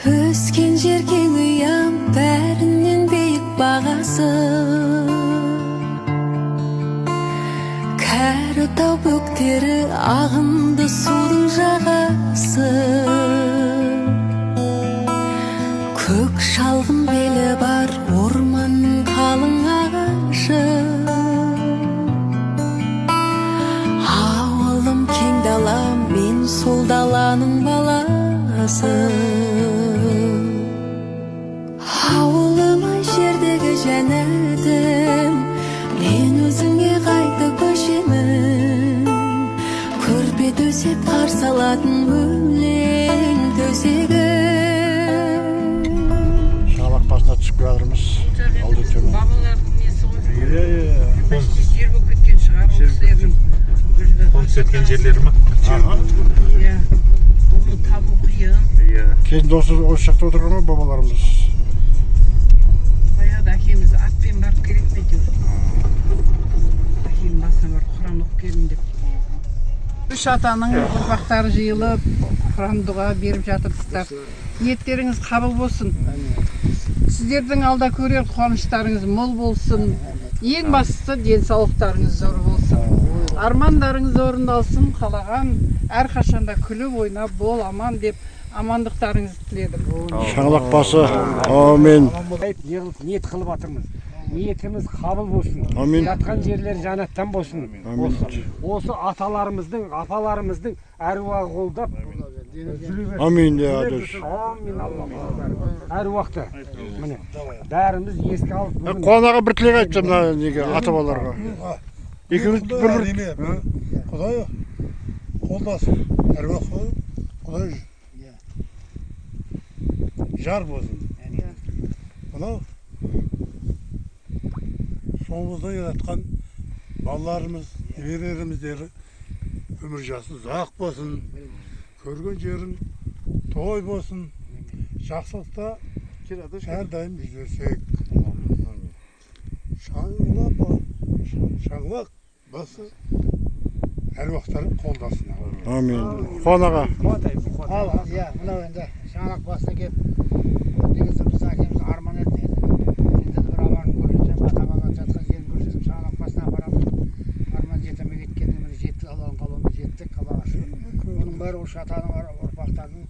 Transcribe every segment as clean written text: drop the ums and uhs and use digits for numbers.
Өскен жерге ұям бәрінен биік бағасы. Кәрі тау бөктері ағынды судың жағасы. Көк шалғын белі бар орманның қалың ағашы. Ауылым кең дала, мен сол даланың баласы. Ауылыма жердегі жәннатым, мен өзіңе қайта көшемін. Көрпе төсеп қарсы алатын өлең төсегі. Шағалақ басына түсіп жатырмыз. Алды төмен. Бабалардың несі ғой? Иә. Почти жер болып кеткен шығар ол кісілердің. Қоныс еткен жерлері ма? Иә. Оны табу қиын. Иә. Кезінде осы жақта отырған ғой бабаларымыз. Баяғыда әкеміз атпен барып келеді ме әйтеуір. Әкем басына барып құран оқып келдім деп. Үш атаның ұрпақтары жиылып, құран дұға беріп жатырсыздар. Ниеттеріңіз қабыл болсын. Сіздердің алда көрер қуаныштарыңыз мол болсын. Ең бастысы денсаулықтарыңыз зор болсын. Армандарыңыз орындалсын, қалаған әрқашанда күліп ойнап бол аман деп амандықтарыңызды тіледім. Шағалақ басы. Амин. Ниет қылып жатырмыз. Ниетіміз қабыл болсын. Амин. Жатқан жерлер жәннаттан болсын. Амин. Осы аталарымыздың, апаларымыздың әруағы қолдап жүре берсін. Амин де адыш. Амин Аллах. Әруақты. Міне, бәріміз еске алып бүгін Қуанаға бір тілек айтсам мына неге ата-бабаларға. Екеуміз бір Құдай қолдасын. Әруақ қой. Құдай жар болсын. Мынау соңымызда жатқан балаларымыз, немерелеріміздері өмір жасы ұзақ болсын. Көрген жерін той болсын. Жақсылықта әрдайым жүздесек. Шағалақ басы әруақтарын қолдасын. Амин. Қуанаға. Ал, иә, мынау енді Шағалақ басына келіп, негізі біздің әкеміз арман еді. Енді бір аманын көрсетсем, ата-бабадан жатқан жерін көрсетсем, Шағалақ басына апарамын. Арман жетемей кеткенде міне жеттік, Алланың қалауымен жеттік, Аллаға шүкір. Бұның бәрі осы атаның ұрпақтардың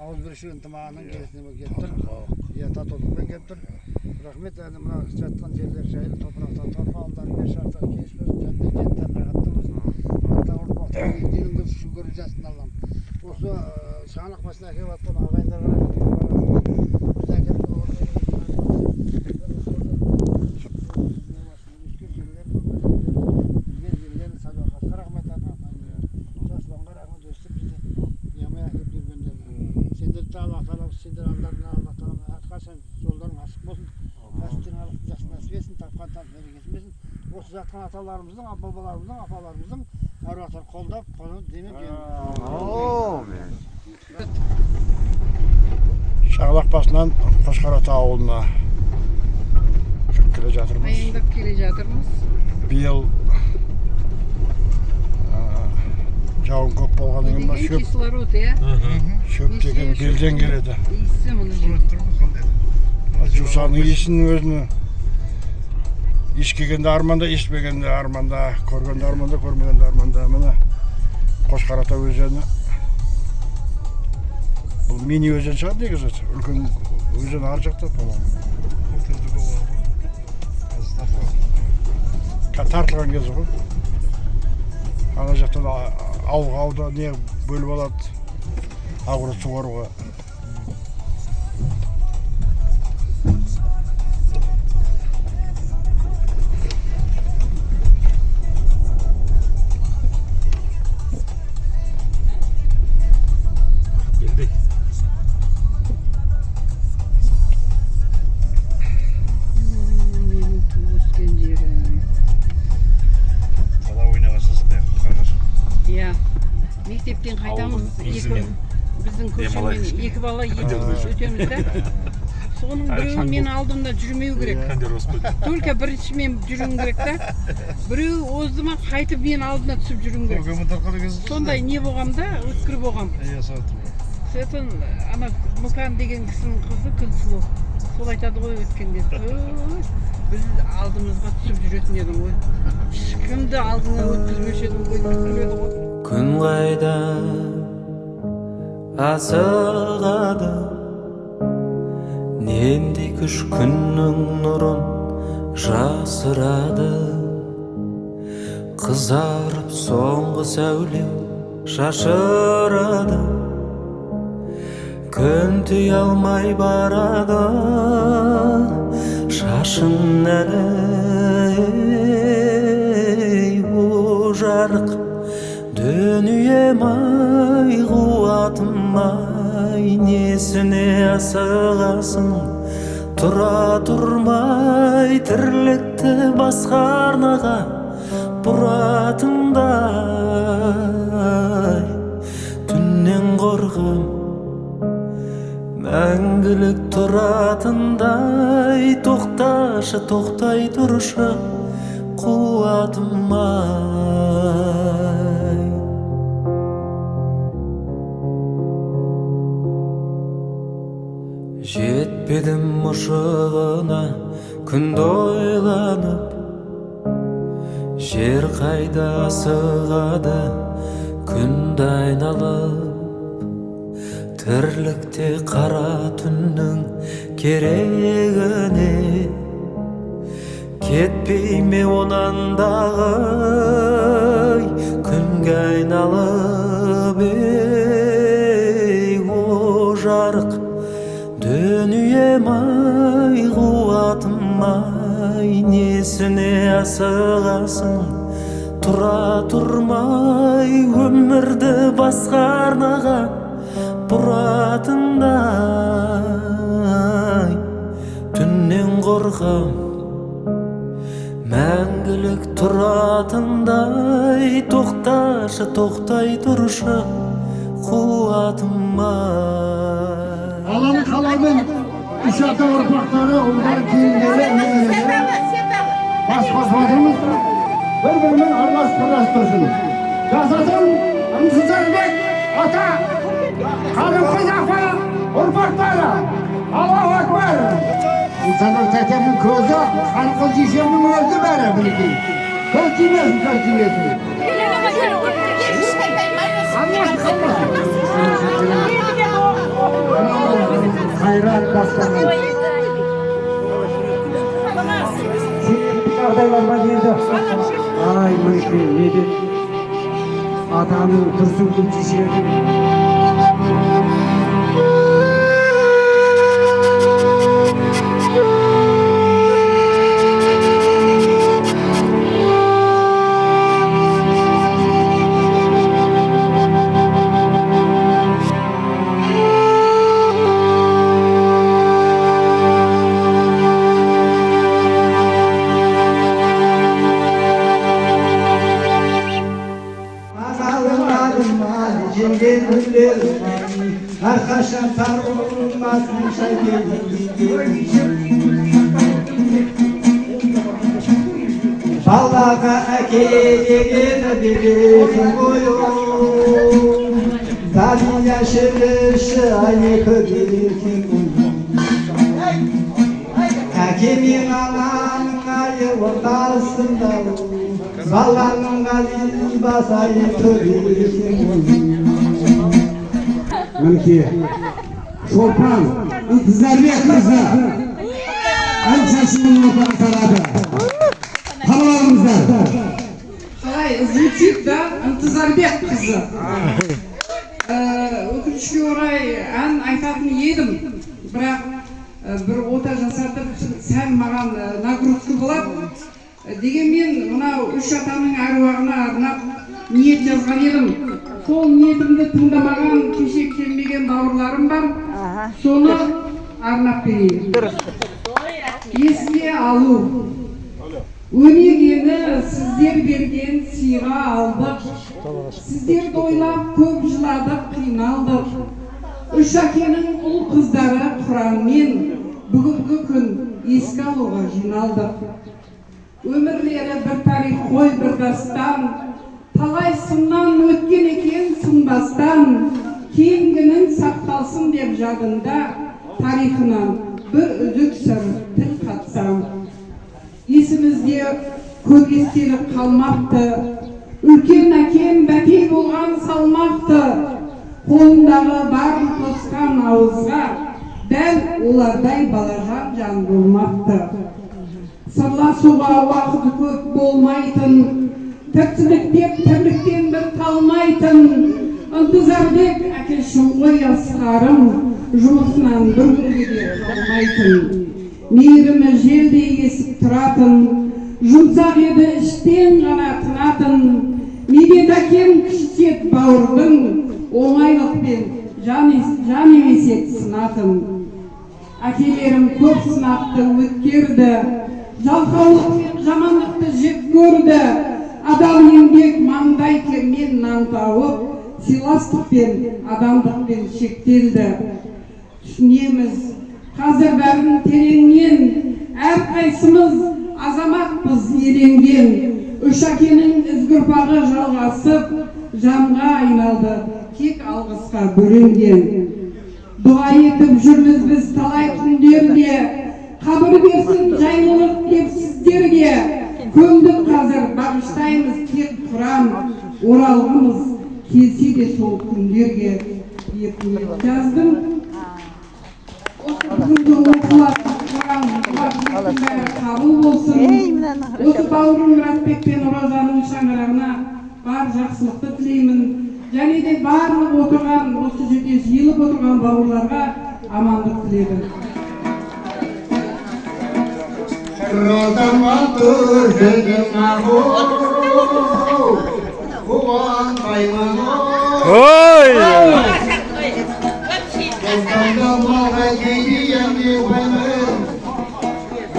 ауызбіршілік ынтымағының келісіне келіп тұр. Иә, татулықпен келіп тұр. Рахмет, енді мына жатқан жерлер жайлы топырақтан торпалдар, бер шартар кеш болсын, жәннаттан рахатты болсын. Ата ұрпақтың еңдеріңді шүгір жасын Аллам. Осы Шағалақ басына әкеп атқан ағайындарға біз әкеп сендер алдарына Алла тағала әрқашан жолдарың ашық болсын. Кәсіптерің алып жақсы нәсіп етсін, тапқан тап берекесін берсін. Осы жатқан аталарымыздың, бабаларымыздың, апаларымыздың әруақтарын қолдап, демеп Шағалақ басынан Қошқарата ауылына жүріп келе жатырмыз. Аяңдап келе жатырмыз. Биыл жауын көп болғаннан кейін Деген кислород, иә? шөп деген белден келеді. Иісі мұны жер. Жусанның иісінің өзіне ешкегенде арманда, ешпегенде арманда, көргенде арманда, көрмегенде арманда. Міне Қошқарата өзені. Бұл мини өзен шығар негізі. Үлкен өзен ар жақта, по-моему. Тартылған кезі ғой. Ана жақтан ауылға не бөліп алады. Ағыры суаруға. Менің туыскен жерім. Бала ойнағансыздар, қағасын. Иә. Мектептен қайтамыз. Біздің көшемен екі бала өтеміз да. Соның біреуін мен алдымда жүрмеу керек. Только бірінші мен жүруім керек та. Біреу оздыма қайтып мен алдына түсіп жүруім керек. Сондай не болғам да, өткір болғам. Сосын ана Мұқан деген кісінің қызы Күнсұлу. Сол айтады ғой өткенде. Біз алдымызға түсіп жүретін едің ғой. Ешкімді алдыңа өткізбеуші едің ғой. Күн қайда асығады, нендей күш күннің нұрын жасырады. Қызарып соңғы сәулем шашырады, күн тыя алмай барады шашын әлі. О жарық дүнием-ай, қуатым-ай, несіне асығасың? Тұра тұрмай тірлікті басқа арнаға бұратындай. Түннен қорқам мәңгілік тұратындай. Тоқташы, тоқтай тұршы қуатым-ай. Жетпедім мұшығына күнді ойланып, жер қайда асығады күнді айналып. Тірлікте қара түннің керегіне кетпей ме онан дағы күнге айналып. Ей о жарық дүнием-ай, қуатым-ай, несіне асығасың? Тұра тұрмай өмірді басқа арнаға бұратындай. Түннен қорқам мәңгілік тұратындай. Тоқташы, тоқтай тұршы қуатым-ай. Аланы қаламен үш ата ұрпақтары ұлдар кейіндері бас-басымыз бір-бірімен аралас-тұрас тұрсын. Жасасын Ымсызарбек ата, Қалымқыз апа ұрпақтары. Аллаху акбар. Мұсанар тәтемнің көзі, Қалымқыз жешемнің өзі бәрі білген. Көз тимесін, көз тимесін. Қайрат бастаған. Жағдайларға келді. Ай, мінекей, не деп атаның тұрсын жешемнің. Arkadaşlar tarolmasın Allah'a ekelerini bilirsin koyun. Tabi yaşırışı ayıkı bilirsin koyun. Hakimin alanın ayı ortasında Ballanın gazil basayıkı bilirsin koyun. Мінекей, Шолпан Ынтызарбек қызы ән шашының отаны тарады. Қабыл алыңыздар. Қалай звучит, да? Ынтызарбек қызы. Өкінішке орай ән айтатын едім, бірақ бір ота жасатып сәл маған нагрузка болады. Дегенмен мынау үш атаның әруағына арнап ниет жазған едім. Сол ниетімді тыңдамаған, кеше келмеген бауырларым бар. Соны арнап берейін. Еске алу. Өнегені сіздер берген сыйға алдық. Сіздерді ойлап көп жыладық, қиналдық. Үш әкенің ұл қыздары құранмен бүгінгі күн еске алуға жиналдық. Өмірлері бір тарих қой, бір дастан. Талай сыннан өткен екен сынбастан. кейінгінің сақталсын деп жадында тарихынан бір үзік сыр тіл қатсам. Есімізде көп естелік қалмақты, үлкен әкем бәтей болған салмақты, қолындағы барын қосқан ауызға дәл олардай балажан жан болмақты. Сырласуға уақыт көп болмайтын, тіршіліктеп тірліктен бір талмайтын, ынтызарбек әкешім ғой асқарым, жұмысынан бір күнге де қалмайтын. Мейірімі желдей есіп тұратын, жұмсақ еді іштен ғана тынатын, медет әкем кішсет бауырдың, оңайлықпен жан емесек сынатын. Әкелерім көп сынақты өткерді, жалқаулық пен жамандықты жек көрді, адал еңбек маңдай термен нан тауып, сыйластық пен адамдықпен шектелді. Түсінеміз, қазір бәрін тереңнен, әрқайсымыз азаматпыз еленген. Үш әкенің ізгі ұрпағы жалғасып, жанға айналды, тек алғысқа бөленген. Дұға етіп жүрміз біз талай күндерде, қабір берсін жайлылық деп сіздерге. Көмдік қазір бағыштаймыз тек Құран, оралғымыз келсе де сол күндерге. Жаздым, осы күнді оқылатын Құран бәрі қабыл болсын. Осы бауырым Мұратбек пен Оразаның шаңырағына бар жақсылықты тілеймін. Және де барлық отырған, осы жерде жиылып отырған бауырларға амандық тіледім.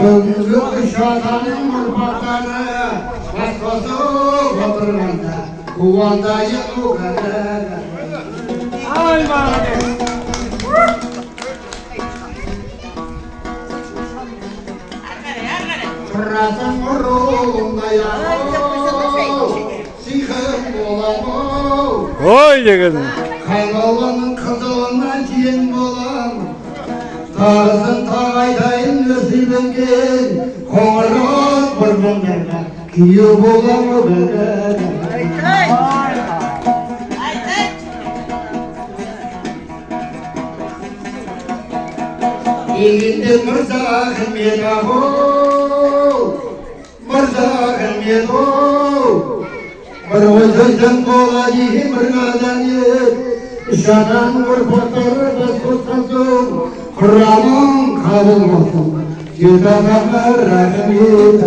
Бүгінгі үш атаның ұрпақтары бас қосып отырғанда қуандайын ұғады. Ай бәрекелді. Тұрасың ұруындай ау, сыйқым болам-ау. Ой деген. Қайғалының қызылынан тиен болам. Тағысын тағайдайын өсілінген, қоңырат бір мұндарға күйе болам өбеді. Егінде мұрза қымет ағу, мұрза қымет ағу. Бір өзіңдің бола дейін бір ғадан ет, үш адам ұрпақтары бас қосқан соң, Құрамың қабыл болсын, кет адамға рахмет.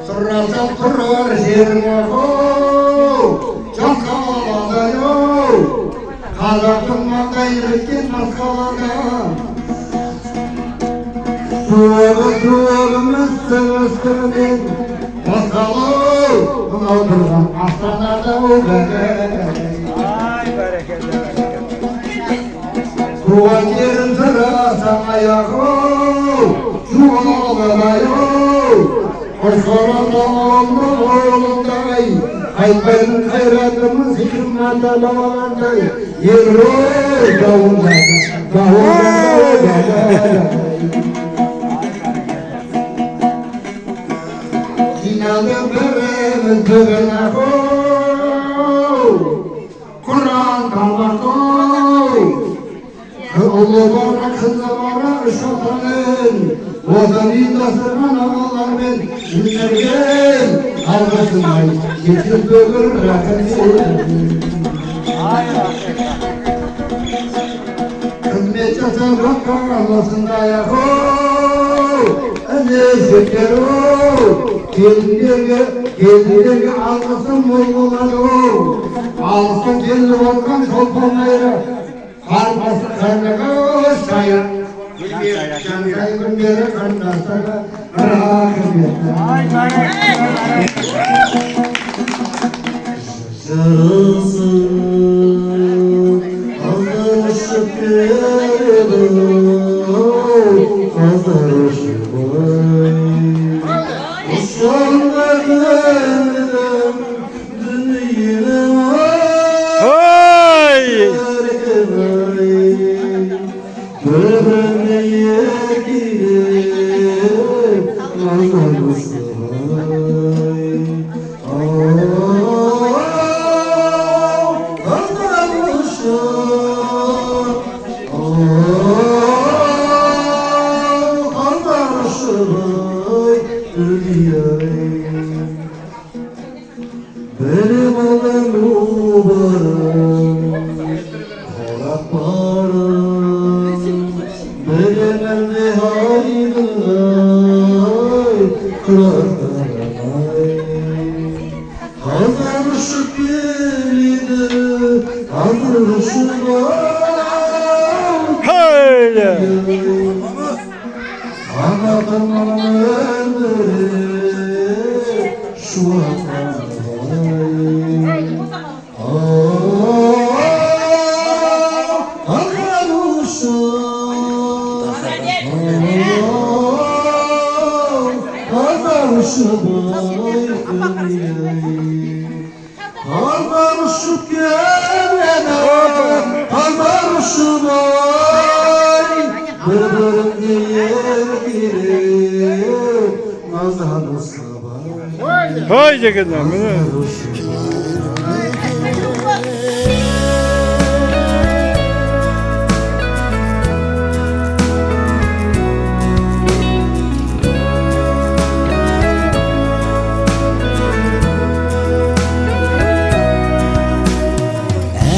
Сұрасам тұрар жерің ағу, жасқа алады-ау, қазақтың маңдай біткен масқалада. Суығы үстімізден басқалау, мынау тұрған астанада өбеді. Туған жерін сұрасам аяғы, жуалады-ау, қошқаран ауылындай, айтпайдың қайратымыз хикматы балағандай, ер-ой жауындады, өбеді. Жиналдың біріміз бүгін ағу, Құран қалмақ-ау. Ұлы бара, қызы бара, үш атаның, одан ұйымдастырған ағалармен жүрген алғысын ай, кетіп бүгін рахмет. Қызмет жасап жатқан осындай ағу, әне шекер-ау, келдерге алғысым мол болады-ау. Алыстан келіп отқан шолпан айры, қарбасы қарлығы сайыр, жансай күндері қандастарға рахмет. Жарасың қазір ұшып келеді, қазір ұшып bir-birine yekilip nazlanmışsın. Benim olan umarım korkmarım. Benim elde hayrı kırarım. Kazanışıp gelini kazanışıp Haydi. anlatım ömrü şu an Kardarışıp gelene Kardarışıp ay Bir-birimde yer girip Nazlanırsa bay Haydi gidin.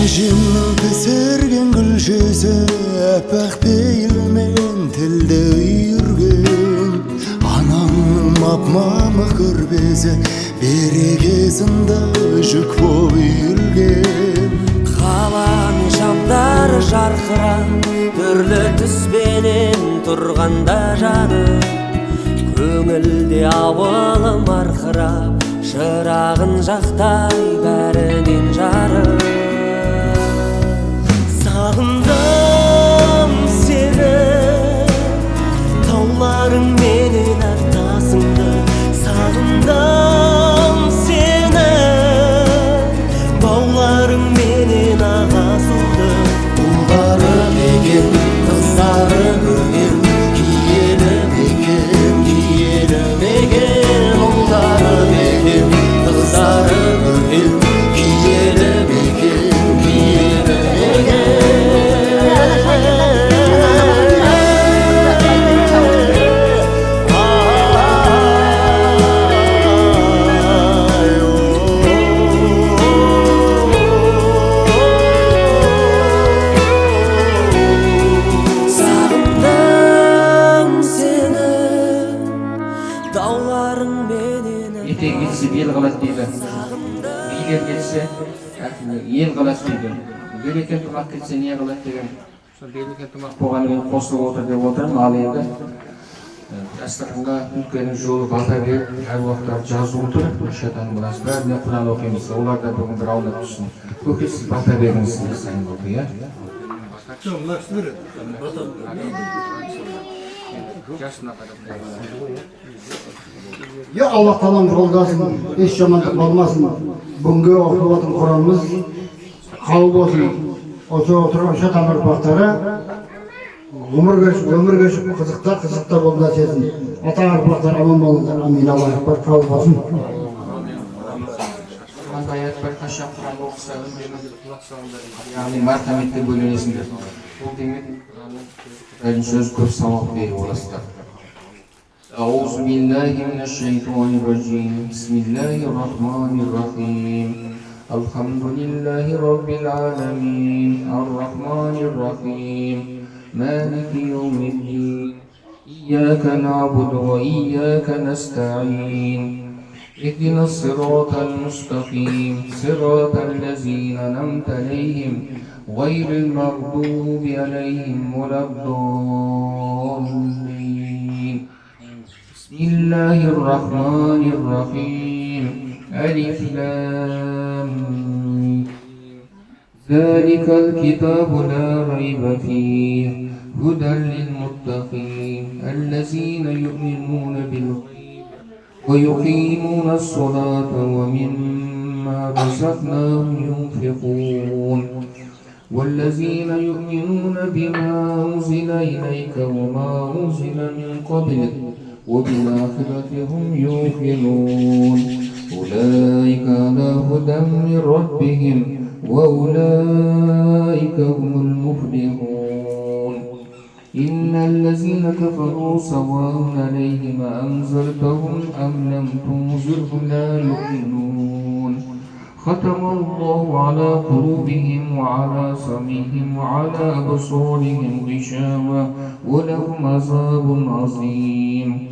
Әжімді серген гүл жүзі әппақ пейілмен тілді үйірген Анаңның мап-мамық көрбезі берекесінде жүк боп үйілген Қаланың шамдары жарқырап түрлі түспенен тұрғанда жаны көңілде ауылым арқырап шырағын жақтай бәрінен жарық Сағындым сені тауларың менен артасыңды Сағындым сені бауларың менен ағасуды Ұлдары мекен, қыздары көрген Киелі мекен, ұлдары мекен, қыздары көрген Киелі мекен Ete gitse el kalas deydi. Biler gelse el kalas deydi. Beleken tumak gitse ne kalas degen. Sol beleken tumak bolgandan qo'shilib o'tir deb o'tirim. Al endi dasturxonga ulkan yo'l balta berib, har vaqt yozib o'tirib, o'shadan bilas barni Qur'on o'qiymiz. Ularda bugun bir avlod tushsin. Ko'kis balta berginiz desan bo'ldi, ya. Ya Allah talam yoldaсын, eş жамандық болмасын. Бүгінгі оқып отырған Құранымыз қабыл болсын. Осы отырған шатан ұрпақтары өмір кешіп қызықта болды сесін. Ата ұрпақтар аман болыңыздар. Амин. Алла акбар. Қабыл болсын. Аят бір қаша Құран оқыса өміріңізді құлақ салыңдар. Яғни мәртәметте бөлінесіңдер. Бұл демек Құдайдың сөзі көп сауап беріп оласыздар. أعوذ بالله من الشيطان الرجيم بسم الله الرحمن الرحيم الحمد لله رب العالمين الرحمن الرحيم مالك يوم الدين إياك نعبد وإياك نستعين اهدنا الصراط المستقيم صراط الذين أنعمت عليهم غير المغضوب عليهم ولا الضالين بسم الله الرحمن الرحيم ألف لام ذلك الكتاب لا ريب فيه هدى للمتقين الذين يؤمنون بالغيب ويقيمون الصلاة ومما رزقناهم ينفقون والذين يؤمنون بما أنزل إليك وما أنزل من قبلك وبالآخرة هم يوقنون أولئك على هدى من ربهم وأولئك هم المفلحون إن الذين كفروا سواء عليهم أنذرتهم أم لم تنذرهم لا يؤمنون ختم الله على قلوبهم وعلى سمعهم وعلى أبصارهم غشاوة ولهم عذاب عظيم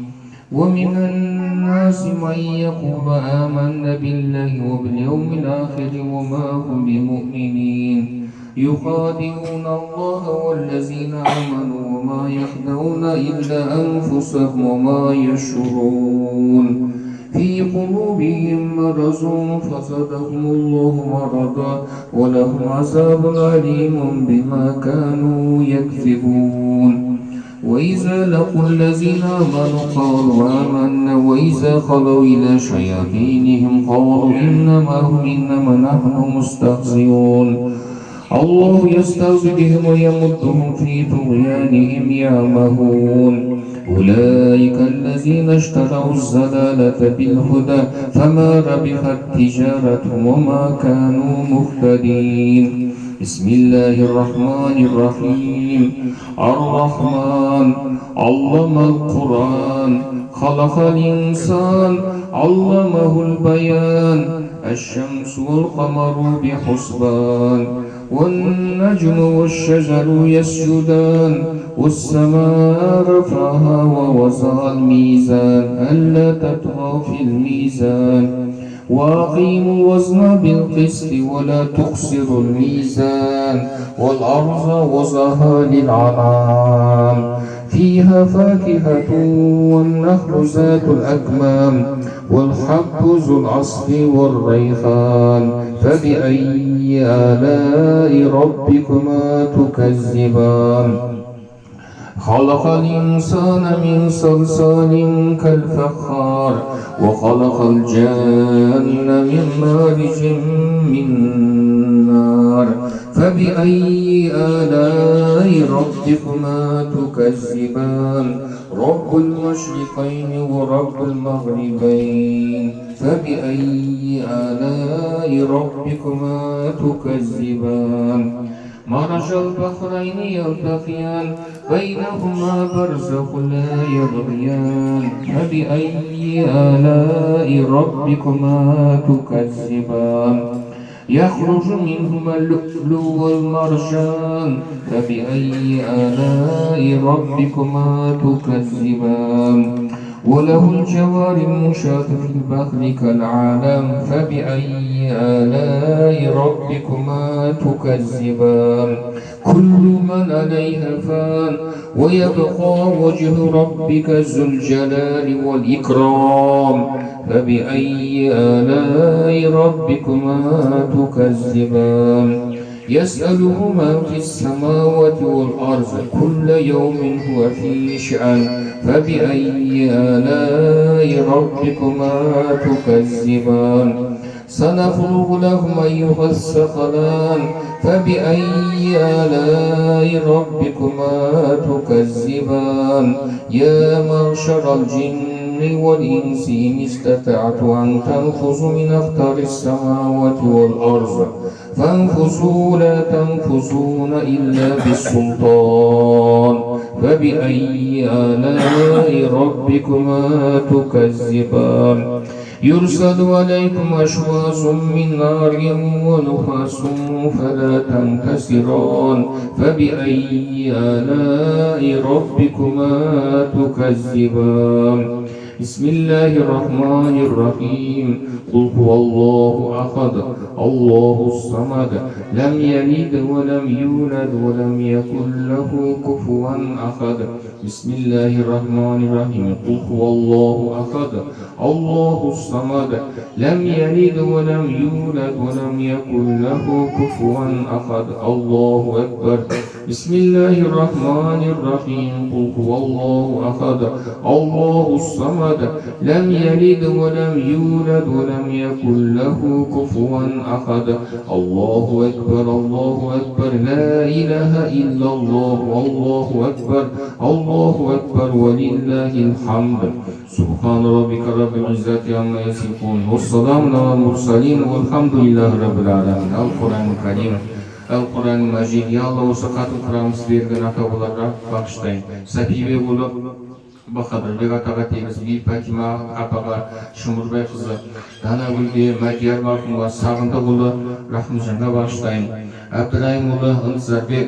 ومن الناس من يقول آمنا بالله وباليوم الآخر وما هم بمؤمنين يخادعون الله والذين آمنوا وما يخدعون إلا أنفسهم وما يشعرون في قلوبهم مرض فزادهم الله مرضا ولهم عذاب أليم بما كانوا يكذبون وإذا لقوا الذين آمنوا قالوا آمنا وإذا خلوا إلى شياطينهم قالوا إنما نحن مستهزئون الله يستهزئ بهم ويمدهم في طغيانهم يعمهون أولئك الذين اشتروا الضلالة بالهدى فما ربحت تجارتهم وما كانوا مهتدين بسم الله الرحمن الرحيم الرحمن علم القرآن خلق الإنسان علمه البيان الشمس والقمر بحسبان والنجم والشجر يسجدان والسماء رفعها ووضع الميزان ألا تطغوا في الميزان وأقيموا الوزن بالقسط ولا تخسروا الميزان والأرض وضعها للعنام فيها فاكهة والنخل ذات الأكمام والحب ذو العصف والريحان فبأي آلاء ربكما تكذبان خلق الإنسان من صلصال كالفخار وخلق الجان من مارج من نار فبأي آلاء ربكما تكذبان رب المشرقين ورب المغربين فبأي آلاء ربكما تكذبان مرج البحرين يلتقيان بينهما برزخ لا يبغيان فبأي آلاء ربكما تكذبان يخرج منهما اللؤلؤ والمرجان فبأي آلاء ربكما تكذبان وله الجوار المنشآت في البحر كالأعلام فبأي آلاء ربكما تكذبان كل من عليها فان ويبقى وجه ربك ذو الجلال والإكرام فبأي آلاء ربكما تكذبان يسأله من في السماوات والأرض كل يوم هو في شأن فبأي آلاء ربكما تكذبان سنفرغ لكم أيها الثقلان فبأي آلاء ربكما تكذبان يا معشر الجن والإنس إن استطعتم أن تنفذوا من أقطار السماوات والأرض فانفذوا لا تنفذون إلا بالسلطان فبأي آلاء ربكما تكذبان يرسل عليكم أشواظ من نار ونحاس فلا تنتصران فبأي آلاء ربكما تكذبان بسم الله الرحمن الرحيم قل هو الله أحد الله الصمد لم يلد ولم يولد ولم يكن له كفوا أحد بسم الله الرحمن الرحيم قل هو الله أحد الله الصمد لم يلد ولم يولد ولم يكن له كفوا أحد الله أكبر بسم الله الرحمن الرحيم قل هو الله أحد الله الصمد صمد لم يلد ولم يولد ولم يكن له كفوا أحد الله أكبر الله أكبر لا إله إلا الله الله أكبر الله أكبر ولله الحمد سبحان ربك رب العزة عما يصفون والسلام على المرسلين والحمد لله رب العالمين. القرآن الكريم القرآن المجيد. Ya Allah, осы қатын құрамыз берген ата-бабаларға бағыштайын. Сәбибе болып Бақадырбек атаға тегіз, Би Патима апаға, Шымырбай қызы, Данагүлге, Мәдияр марқұмға, Сағындықұлы Рахымжанға бағыштайын. Әбдірайым ұлы Ынтызарбек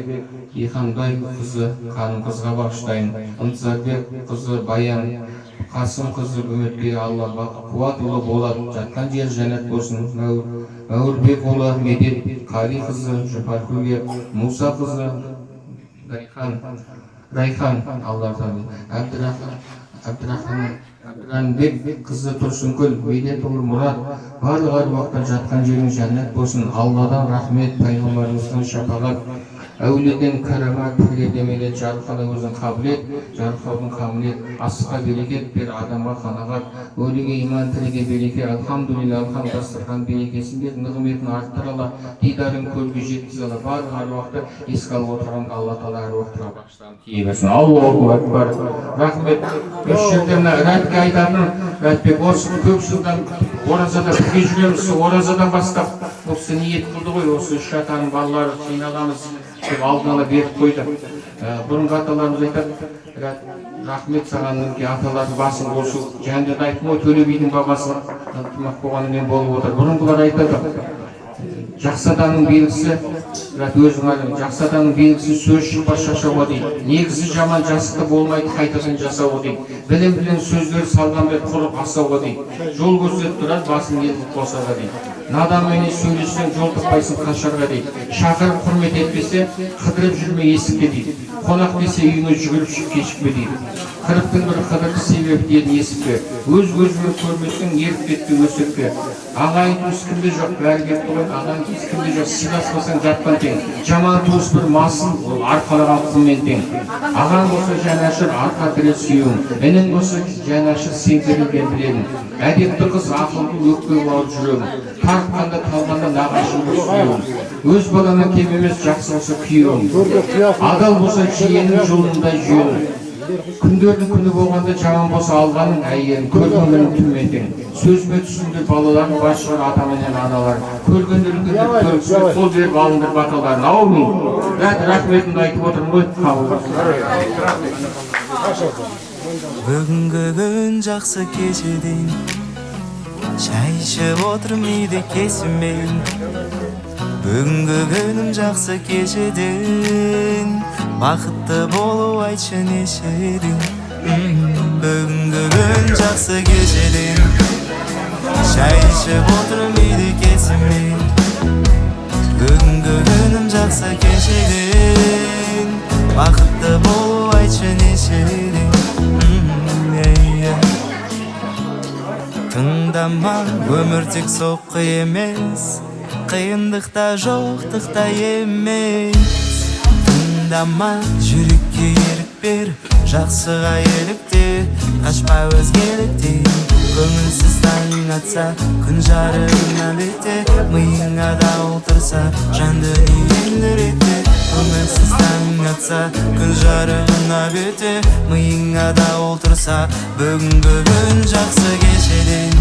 Иханбай қызы Қаным қызға бағыштайын. Ынтызарбек қызы Баян, Қасым қызы Үмітке Алла қуат ұлы болады. Жатқан жер жәннат болсын. Мәуірбек ұлы Медет Қали қызы Жұпаркүлге, Муса қызы Райхан Алла тағала, Әбдірахманбек қызы Тұрсынкүл, Медетұлы Мұрат, барлық аруақтар жатқан жерің жәннат болсын. Алладан рахмет, пайғамбарымыздың шапағат, әулиеден карамат, пірдемелет, жарқына өзің қабілет, жарқаудың қамілет, асыққа берекет бер, адамға қанағат, өліге иман, тіріге береке, алхамдулилля, алхамдастырған берекесін бер, нығметін арттыр ала, дидарың көрге жеткіз ала, барлық аруақты еске алып отырған Алла Тағала аруақтарға бағыштан тие берсін. Аллаху акбар. Рахмет. Үш жерден рәтке айтатын, рәтбек осы көп жылдан оразада бірге жүреміз, оразадан бастап осы ниет қылды ғой, осы үш атаның балалары жиналамыз деп алдын ала беріп қойды. Бұрынғы аталарымыз айтады, рахмет саған мінеки аталардың басын қосу. Және де айттым ғой, Төле бидің бабасы ынтымақ болғанымен болып отыр. Бұрынғылар айтады, жақсы адамның белгісі, өзің әлем, жақсы адамның белгісі сөз шықпас шашауға дейді. Негізі жаман жасықты болмайды, қайтадан жасауға дейді. Білім сөздер салған бет құрып асауға дейді. Жол көрсетіп тұрады, басын еліп қосаға дейді. Наданменен сөйлессең жол таппайсың қашарға дейді. Шақырып құрмет етпесе, қыдырып жүрме есікке дейді. Қонақ десе үйіңе жүгіріп кешікпе дейді. Қырықтың бір қыдырып себеп деді есікке. Өз-өзіңе көрмесең еріп кетті өсекке. Ағайын туыс кімде жоқ, бәрі кетті ғой, ағайын туыс кімде жоқ, сыйласпасаң жатқан тең. Жаман туыс бір масыл, ол арқалаған құлмен тең. Ағаң болса жанашыр, арқа тірі сүйеуің. Інің болса жанашыр, сен тірілген білегің. Әдепті қыз ақылды өкпе бауыр жүрегің. Тартқанда талғанда нағашың сүйеуің. Өз балаңа кем емес, жақсы болса күйеуің. Адал болса жиенің жолында жүйеуің. Күндердің күні болғанда жаман болса алғаның әйелін, көргеннің түмменден. Сөзіме түсінді балаларын басшылар атаменен аналар. Көргендерін көргісіне қол беріп алыңдар баталарын. Аумин. Рахметімді айтып отырмын ғой. Бүгінгі күн жақсы кешеден, шай ішіп отырмайды кесіммен. Бүгінгі күнім жақсы кешеден, бақытты болу айтшы нешеден. Бүгінгі күн жақсы кешеден, шай ішіп отырмайды кесіммен. Бүгінгі күнім жақсы кешеден, бақытты болу айтшы нешеден. Тыңдама, өмір тек соққы емес, қиындықта жоқтықта емес. Тыңдама, жүрекке ерік бер, жақсыға елікте, қашпа өзгеліктен. Көңілсіз таң атса, күн жарығына бетте, миыңа да отырса, жанды елірете. Көңілсіз таң атса, күн жарығына бетте, миыңа да отырса, бүгінгі күн жақсы кешеден,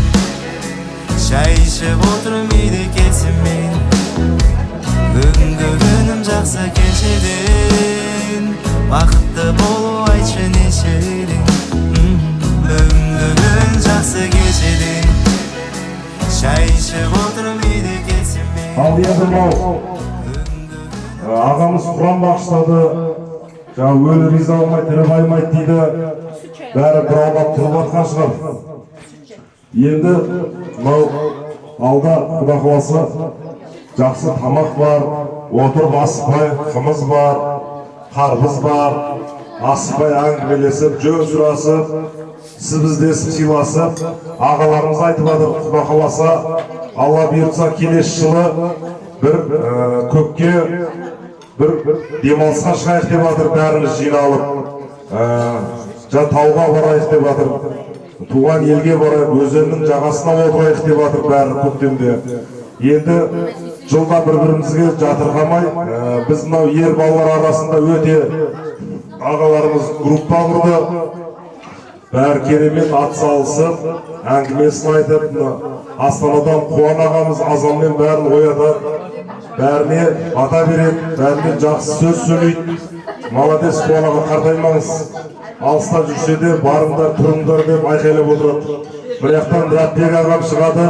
шай ішіп отырмайды кесіммен. Бүгінгі күнім жақсы кешеден, бақытты болу айтшы нешеден. Бүгінгі күн жақсы кешеден, шай ішіп отырмайды кесіммен. Ал енді ағамыз құран бағыштады, өлі риза болмай тірі қаймайды дейді. Бәрі бір аулап тұрып жатқан шығар. Енді алда Құда қаласа жақсы тамақ бар, отырып асықпай қымыз бар, қарбыз бар, асықпай әңгімелесіп, жөн сұрасып, сізбіздесіп сыйласып, ағаларымыз айтып жатыр, Құда қаласа Алла бұйыртса келесі жылы бір көкке бір демалысқа шығайық деп жатыр, бәріміз жиналып. Тауға барайық деп жатыр. туған елге барып өзеннің жағасына отырайық деп жатыр бәрі көктемде. Енді жылда бір-бірімізге жатырқамай, біз мынау ер балалар арасында өте ағаларымыз группа құрды. Бәрі керемет ат салысып, әңгімесін айтып, Астанадан Қуан ағамыз азанмен бәрін оятады, бәріне бата береді, бәріне жақсы сөз сөйлейді. Молодец, Қуан аға, қартаймаңыз. Алыста жүрсе де барыңдар, тұрыңдар деп айқайлап отырады. Бір жақтан Ратбек ағам шығады,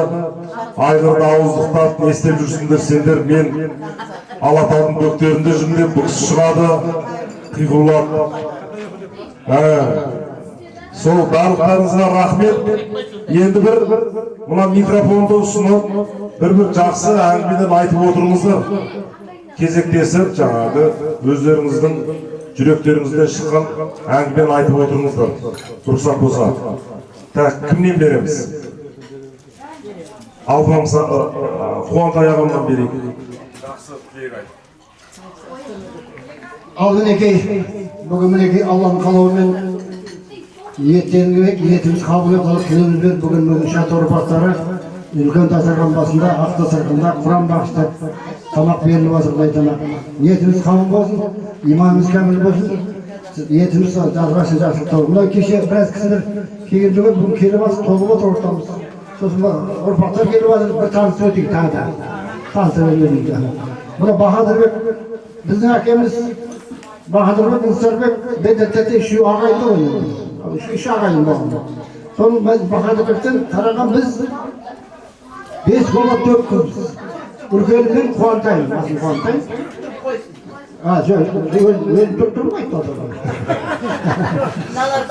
айғырды ауыздықтап, не істеп жүрсіңдер сендер, мен Алатаудың бөктерінде жүрмін деп, бұл кісі шығады, қиқулап. Сол барлықтарыңызға рахмет. Енді бір мына микрофонды ұсынып, бір жақсы әңгімеден айтып отырыңыздар. Кезектесіп, жаңағы өздеріңіздің жүректеріңізден шыққан әңгімені айтып отырыңыздар. Рұқсат болса. Так, кімнен береміз? Алпамса Қуантай ағамнан берейік. Жақсы тілек айт. Ал мінекей, бүгін мінекей Алланың қалауымен ниетіміз қабыл етіліп келеміз. Бүгін шат ұрпақтары үлкен дастархан басында, ақ дастарханда құран бағыштап тамақ беріліп жатыр. Ниетіміз қабыл болсын, иманымыз кәміл болсын, ниетіміз жазбасын жақсылықтау. Мынау кеше біраз кісілер келген жоқ, бүгін келіп жатыр, толып отыр ортамыз. Сосын ұрпақтар келіп жатыр, бір танысып өтейік тағы да. Танысып өтейік. Мына Бахадырбек, біздің әкеміз Бахадырбек, Нысарбек, Бедеттете үшеу ағайынды ойын. Үш ағайын болған. Соның Бахадырбектен тараған біз 5 бала 4 қыз. Үлкені мен Қуантай, басын Қуантай. Өліп тұрмайды отырған.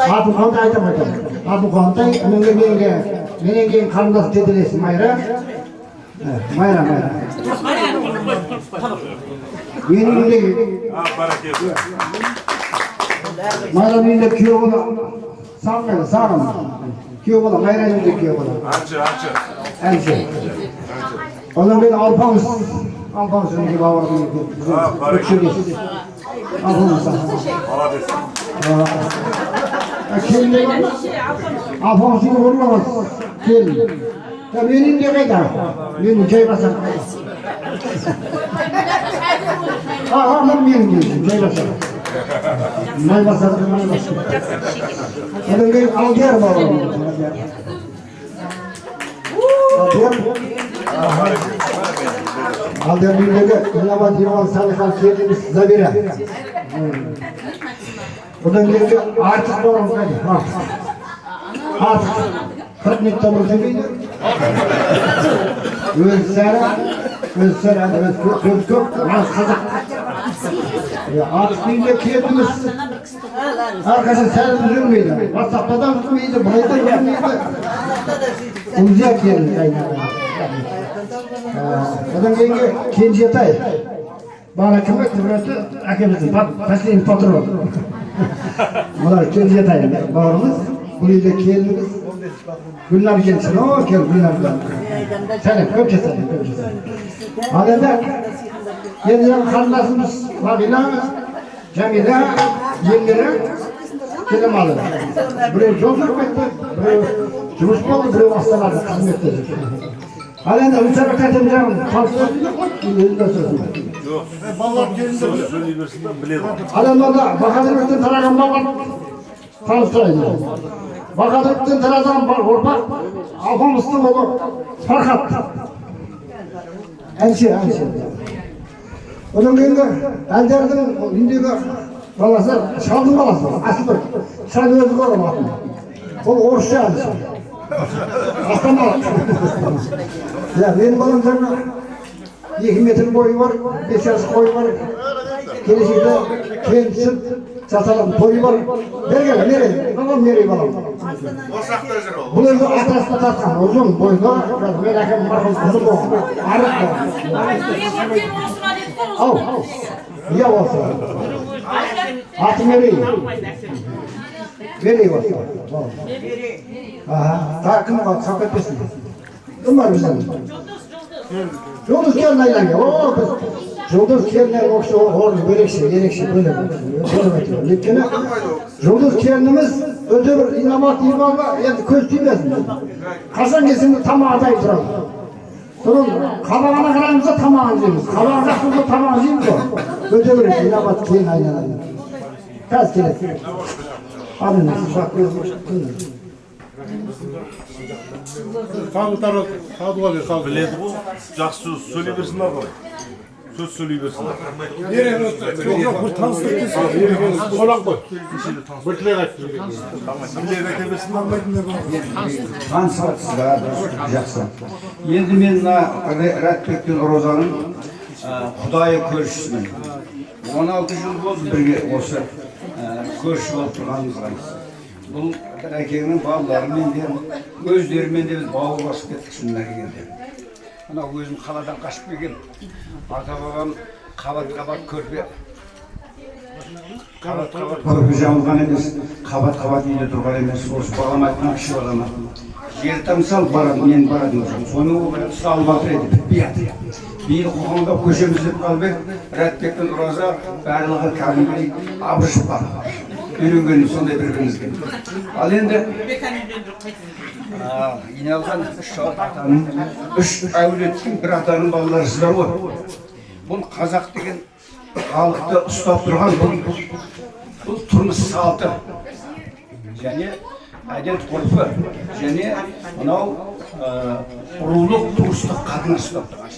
Атын қандай айтамайды. Атын Қуантай, менен кейін қарындас деделесі Майра. Майра. Менің үйіндегі Майра үйінде күйеу бола сағым. Күйеу бола, Майра үйінде күйеу бола. Әнші. Одан кейін Алпамыс үйінде бауырдың өкшелес. Алпамыс. Алпамыс үйінде орламыз. Келін. Менің де қайда? Менің жай басар. Менің жай басар. Май басады, май басады. Одан кейін Алдияр бауырым. Алдияр үйіндегі Инабат Иман Салихан келдіңіз Забира. Одан кейін Артық бауырым қайда? Артық. 40 минуттан өтемейді. Өз сәрі, өз көп, аз қазақ. Артық үйінде келдіңіз. Әрқашан сәріміз жүрмейді. Бастақтадан жүрмейді, бұлайдан жүрмейді. Ұлжа келді. Одан кейінгі Кенжетай. Бара кім өтті бірөтті? Әкеміздің последний патрон. Мұна Кенжетай бауырымыз. Бұл үйде келдіңіз. Gülnar gelsin, o gel Gülnar'dan. Selam, köpçe selam. Adada, yeniden kardeşimiz Fadila, Cemile, Yengire, kelim alır. Buraya yol sürmekte, buraya cümus oldu, buraya hastalarda hizmettedir. Adada, uçarak kaçıracağım, kalsın, yüzünde sözüm. Yok, ballar gelinde bilelim. Adamlarda, Bahadır'ın tarafından var, tanıştırayım. Bakadır'ın tarafından var, orpak, Alpamıs'ın olur, Farhat. Әнші. Одан кейінгі әлдердің үйіндегі баласы, шалдың баласы, Асылбек. Шал өзі көріп атын. Ол орысша әнші. Астаналық. Менің баламдарына 2 метр бойы бар, 5 жас бойы бар. Келешекте келісіп, жасалған тойы бар. Бергел, мерей балам. Бұл үйді атасына тартқан, ұзын бойға, мен әкем марқым ұзын болған, арық болған. Ау, иә болса. Аты мерей. Мерей болса. Та кім қалды, қап кетпесін. Кім бар бізден? Жұлдыз келін айланға. Жұлдыз келінен оқшы орын ерекше бөлім. Өйткені жұлдыз келініміз öte bir inamat imamı yani köz tüymesin. Kazan kesimde tamağı adayıp duralım. Durun, kabağına karayımıza tamağı izleyimiz. Kabağına karayımıza tamağı izleyimiz o. Öte bir inamat keyin aynen aynen. Tez kere. Adın nasıl bakıyoruz? Sağlıklar olsun. Sağlık oluyor. Sağlık. Біледі ғой, жақсы сөз сөйлей берсін ғой. Söz söylей берсін. Yok bu tanıştık kesin. Olan koy. Bir tilek açtı. Біледі әке берсін Танысыватсыздар, жақсы. Енді мен Рәтбек пен Розаның құдайы көршісімін. 16 жыл болды бірге осы көрші болып тұрғанымызға. Бұл әкеңнің балаларымен де, өздерімен де біз бауыр басып кеттік шынына келгенде. Мына өзім қаладан қашып келгем. Ата-бабам қабат-қабат көрпе жамылған емес, қабат-қабат үйде тұрған емес. Осы балам айтқан кіші балама. Жер тамсал барады, мен барадым үшін. Соны ол салып жатыр еді, бітпей жатыр. Биыл қоғамда көшеміз деп қалбек, Рәтбек пен Роза барлығы кәдімгідей абыржып қалды. Үйренгеніміз сондай бір-бірімізге. Ал енді иналған үш әулеттің бір атаның балаларысыздар ғой. Бұл қазақ деген халықты ұстап тұрған бұл тұрмыс салты. Және әдет ғұрпы, және мынау рулық туыстық қатынас ұстап тұрған.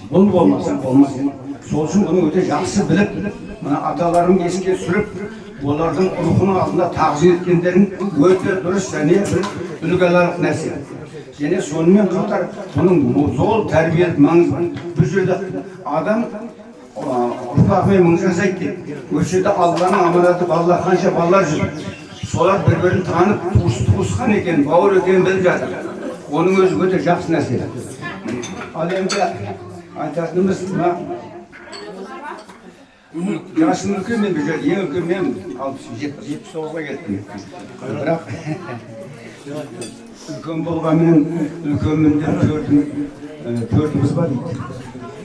Бұл болмаса болмас. Сол үшін бұны өте жақсы біліп, мына аталарым еске сүріп, олардың рухының алдында тағзым еткендерін өте дұрыс және бір үлгі аларлық нәрсе. Және сонымен қатар бұның зор тәрбиелік маңызы бар. Бұл жерде адам ұрпағымен мың жасайды дейді. Осы жерде Алланың аманаты балалар қанша балалар жүр. Солар бір-бірін танып, туысқан екен, бауыр екенін біліп жатыр. Оның өзі өте жақсы нәрсе. Ал енді айтатынымыз жасым үлкен мен бұл жерде, ең үлкен мен 79-ға кеттім. Бірақ үлкен болғанмен үлкенмін деп төртіміз бар дейді.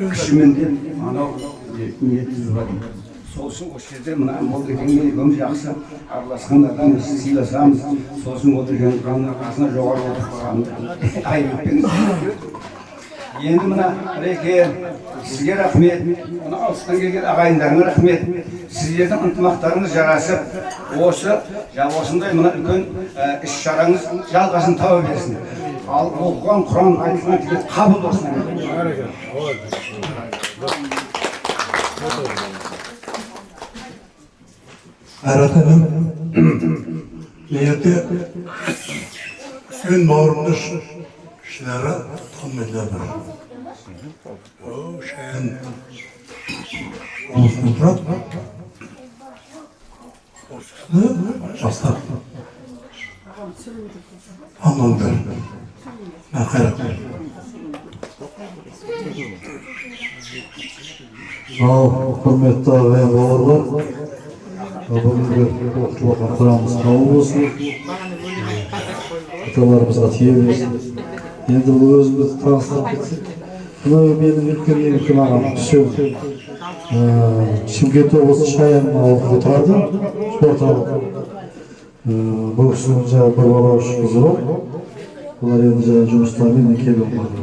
Кішімен деп анау ниетіміз бар дейді. Сол үшін осы жерде мына Молдекеңмен екеуміз жақсы араласқандардан сыйласамыз. Сол үшін Молдекеңнің құрамының арқасында жоғары отырып айып етпеңіз. Енді мына Реке, сізге рахмет, мына алыстан келген ағайындарыңа рахмет. Сіздердің ынтымақтарыңыз жарасып, осындай мына үлкен іс-шараңыз жалғасын таба берсін. Ал оқыған Құран айтылған тілек қабыл болсын. Әрәтінім, ниеті өн бауырымды шынары тұқымында бір. О, шәйін олысын тұрады. Осысыны жастар. Амалдар. Мәқайрат. Құрметті ағайын бауырлар, бүгінгі оқытылған құрамыз қабыл болсын, аталарымызға тие берсін. Енді бұл өзімізді таныстырып кетсек, мынау менің үлкен ағам Үсен. Шымкент облысы Шаян ауылында тұрады, спорт ауылы. Бұл кісінің бір бала үш қызы бар. Олар енді жұмыстармен келіп қалды.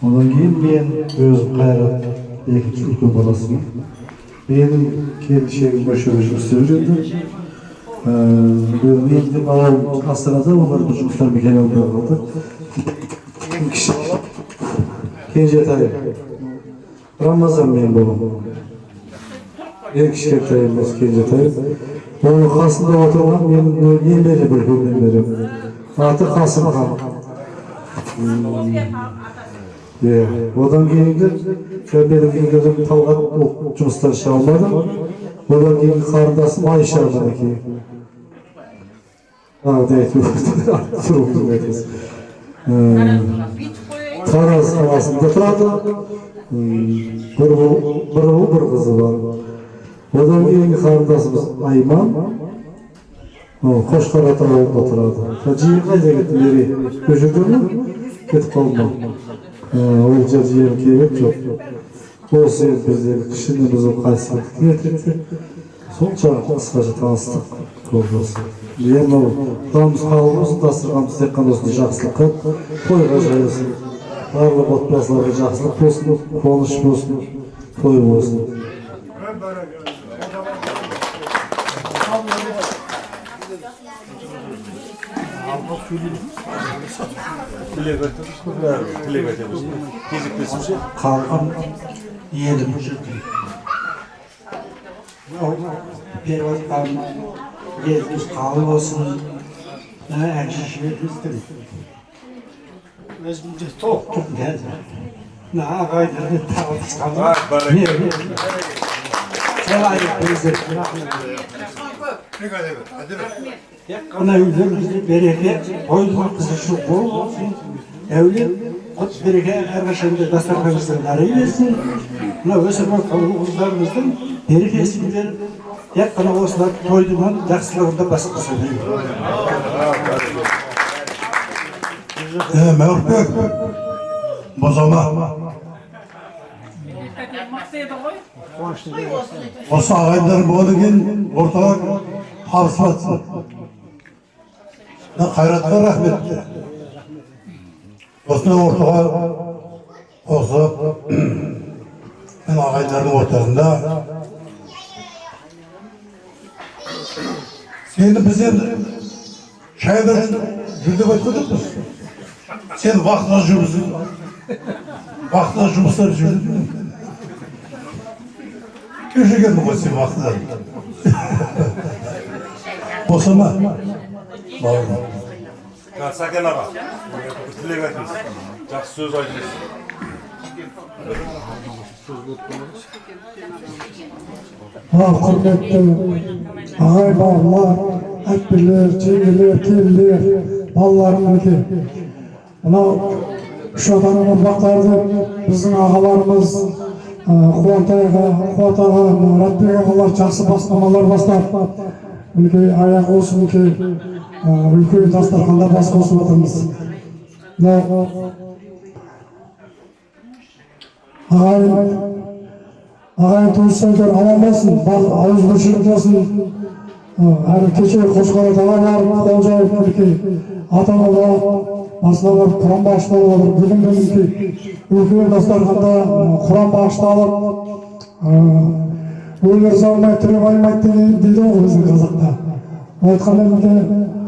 Одан кейін мен өзім Қайрат екінші үлкен баласымын. Менің келіншегім көшеге жұмыс істеп жүрді. Менің ауыл Астанада олар бір жұмыстармен келе алмай қалды. Кенжетай Рамазан мен болам. Ең кішкентай емес Кенжетай. Оның қасында отырған менің немере бір немерем. Аты Қасымхан. Одан кейінгі менің еңгерім Талғат жұмыстан шыға алмады. Одан кейінгі қарындасым Айша мінекей. Тараз қаласында тұрады. Бір ұл бір қызы бар. Одан кейінгі қарындасымыз Айман. Қошқар ауылында тұрады. Жиын қайда кетті Мерей? Көшірді ме? Кетіп қалды ма? Ол жиын келіп жоқ. Осы біздегі кішіне біз ол қайсыздық кетірді. Сонша қысқаша таныстық көп болсын. Енді құрамыз қабыл болсын, дастарханымыз тек қана осындай жақсылыққа, тойға жайылсын. Барлық отбасыларға жақсылық болсын, қуаныш болсын, той болсын. Қалған елім беріп жатқан еліміз қабыл болсын, әкешілеріміздің өзімде тоқ тұрдым қазір. Ағайдарды табысқанға Қана үйлерімізде береке, тойдың қызышылық болсын, әулет құт береке әрқашанда дастарханымыздан дари берсін. Мына өсіп жатқан ұлдарымыздың берекесін беріп, тек қана осылар тойдың жақсылығында басқасы деймін. Мәуірбек, бозама. Осы ағайындар болған екен, ортаға табысып жатсын. Қайратқа рахмет. Осыны ортаға қосып, мен ағайындардың ортасында. Сені біз енді шайда жүрдеп айтқан жоқпыз. Сен вақтыға жүрмісің. Вақтыға жұмыстар жүрдің. Кешегенмін ғой сен вақтыдан. Босама. Сәкен аға, тілек айтыңыз. Жақсы сөз айтыңыз. Құрметті ағай бауырлар, әпкелер, жеңгелер, келіндер, балаларым өте. Мынау үш атаның ұрпақтарды біздің ағаларымыз Қуантай аға, Қуат аға, Мұратбек ағалар жақсы бастамалар бастап, мінекей аяқ осы мінекей үлкен дастарханда бас қосып отырмыз. Ағайын туыстар аман болсын, ауызбіршілік болсын. Әрі кеше Қошқарат аға барып, қол жайып мінекей ата-баба басына барып құран бағышталып отыр. Бүгін мінекей үлкен дастарханда құран бағышталып, өлер салмай тірі байлмайды дейді ғой біздің қазақта. Айтқанда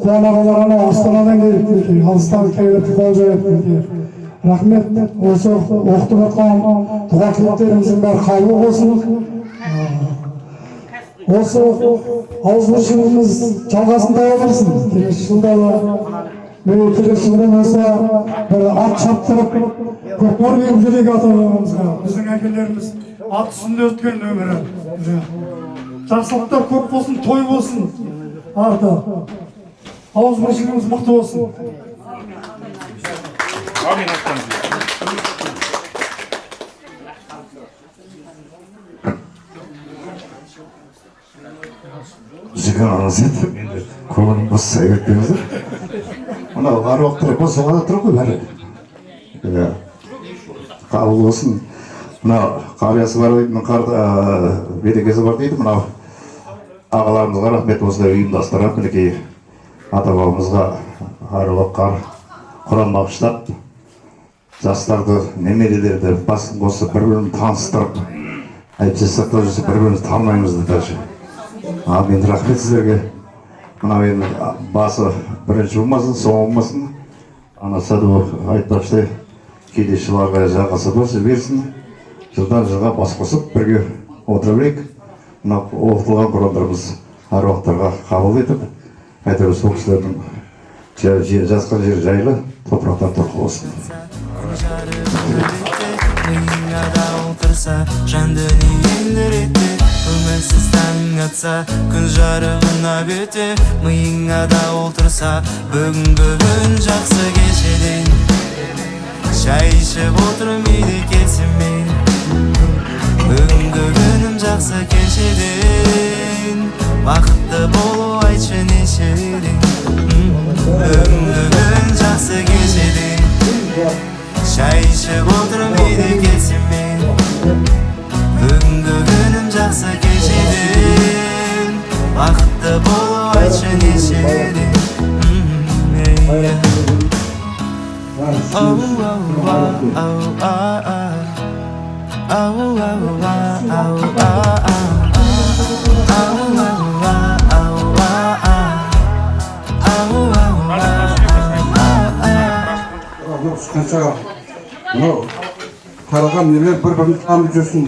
қуан ағалар Астанадан келіп, алыстан келіп қол жайып. Рахмет, осы оқытып жатқан дұға тілектеріміздің бәрі қабыл болсын. Осы ауызбіршілігіміз жалғасын таба берсін. Келесі жылда келесі жылдан осы бір ат шаптырып, көкнар беріп жүрейік ата-бабамызға. Біздің әкелеріміз ат үстінде өткен өмірі. Жақсылықтар көп болсын, той болсын. Арты ауызбіршілігіміз мықты болсын. Амин айтқаныз. Жігін арыз етіп, енді көңілім бос сай өтпеңіздер. Мынау аруақтар қосылғанда тұр ғой бәрі. Қабыл болсын. Мынау қариясы бар дейді, берекесі бар дейді. Мынау ағаларымызға рахмет осылай ұйымдастырып, мінекей ата-бабамызға аруаққа құран бағыштап, жастарды, немерелерді басын қосып, бір-бірін таныстырып, әйтпесе сыртта жүрсе бір-бірімізді танымаймызды даже. Амин, рахмет сіздерге. Мынау енді басы бірінші болмасын, соңы болмасын. Ана Сәду айтпақшыдай келесі жылға жалғасы берсін. Жылдан жылға бас қосып, бірге отыра білейік. Мынау оқытылған құрандарымыз аруақтарға қабыл етіп, әйтеуір сол кісілердің жасқан жер жайлы, топырақтар тұрқы болсын. Жан дүниеңді ретте, көңілсіз таң атса, күн жарығына бете, миыңа да отырса, бүгінгі күн жақсы кешеден. Шай ішіп отырмайды келсемен, бүгінгі күнім жақсы кешеден. Бақытты болу айтшы нешеден, бүгінгі күн жақсы кешеден. Шай ішіп отырмайды келсемен, бүгінгі күнім жақсы кешеден. бақытты болып айтшы кешегідей. Қанша мынау қараған нелер бір-бірін танып жүрсін.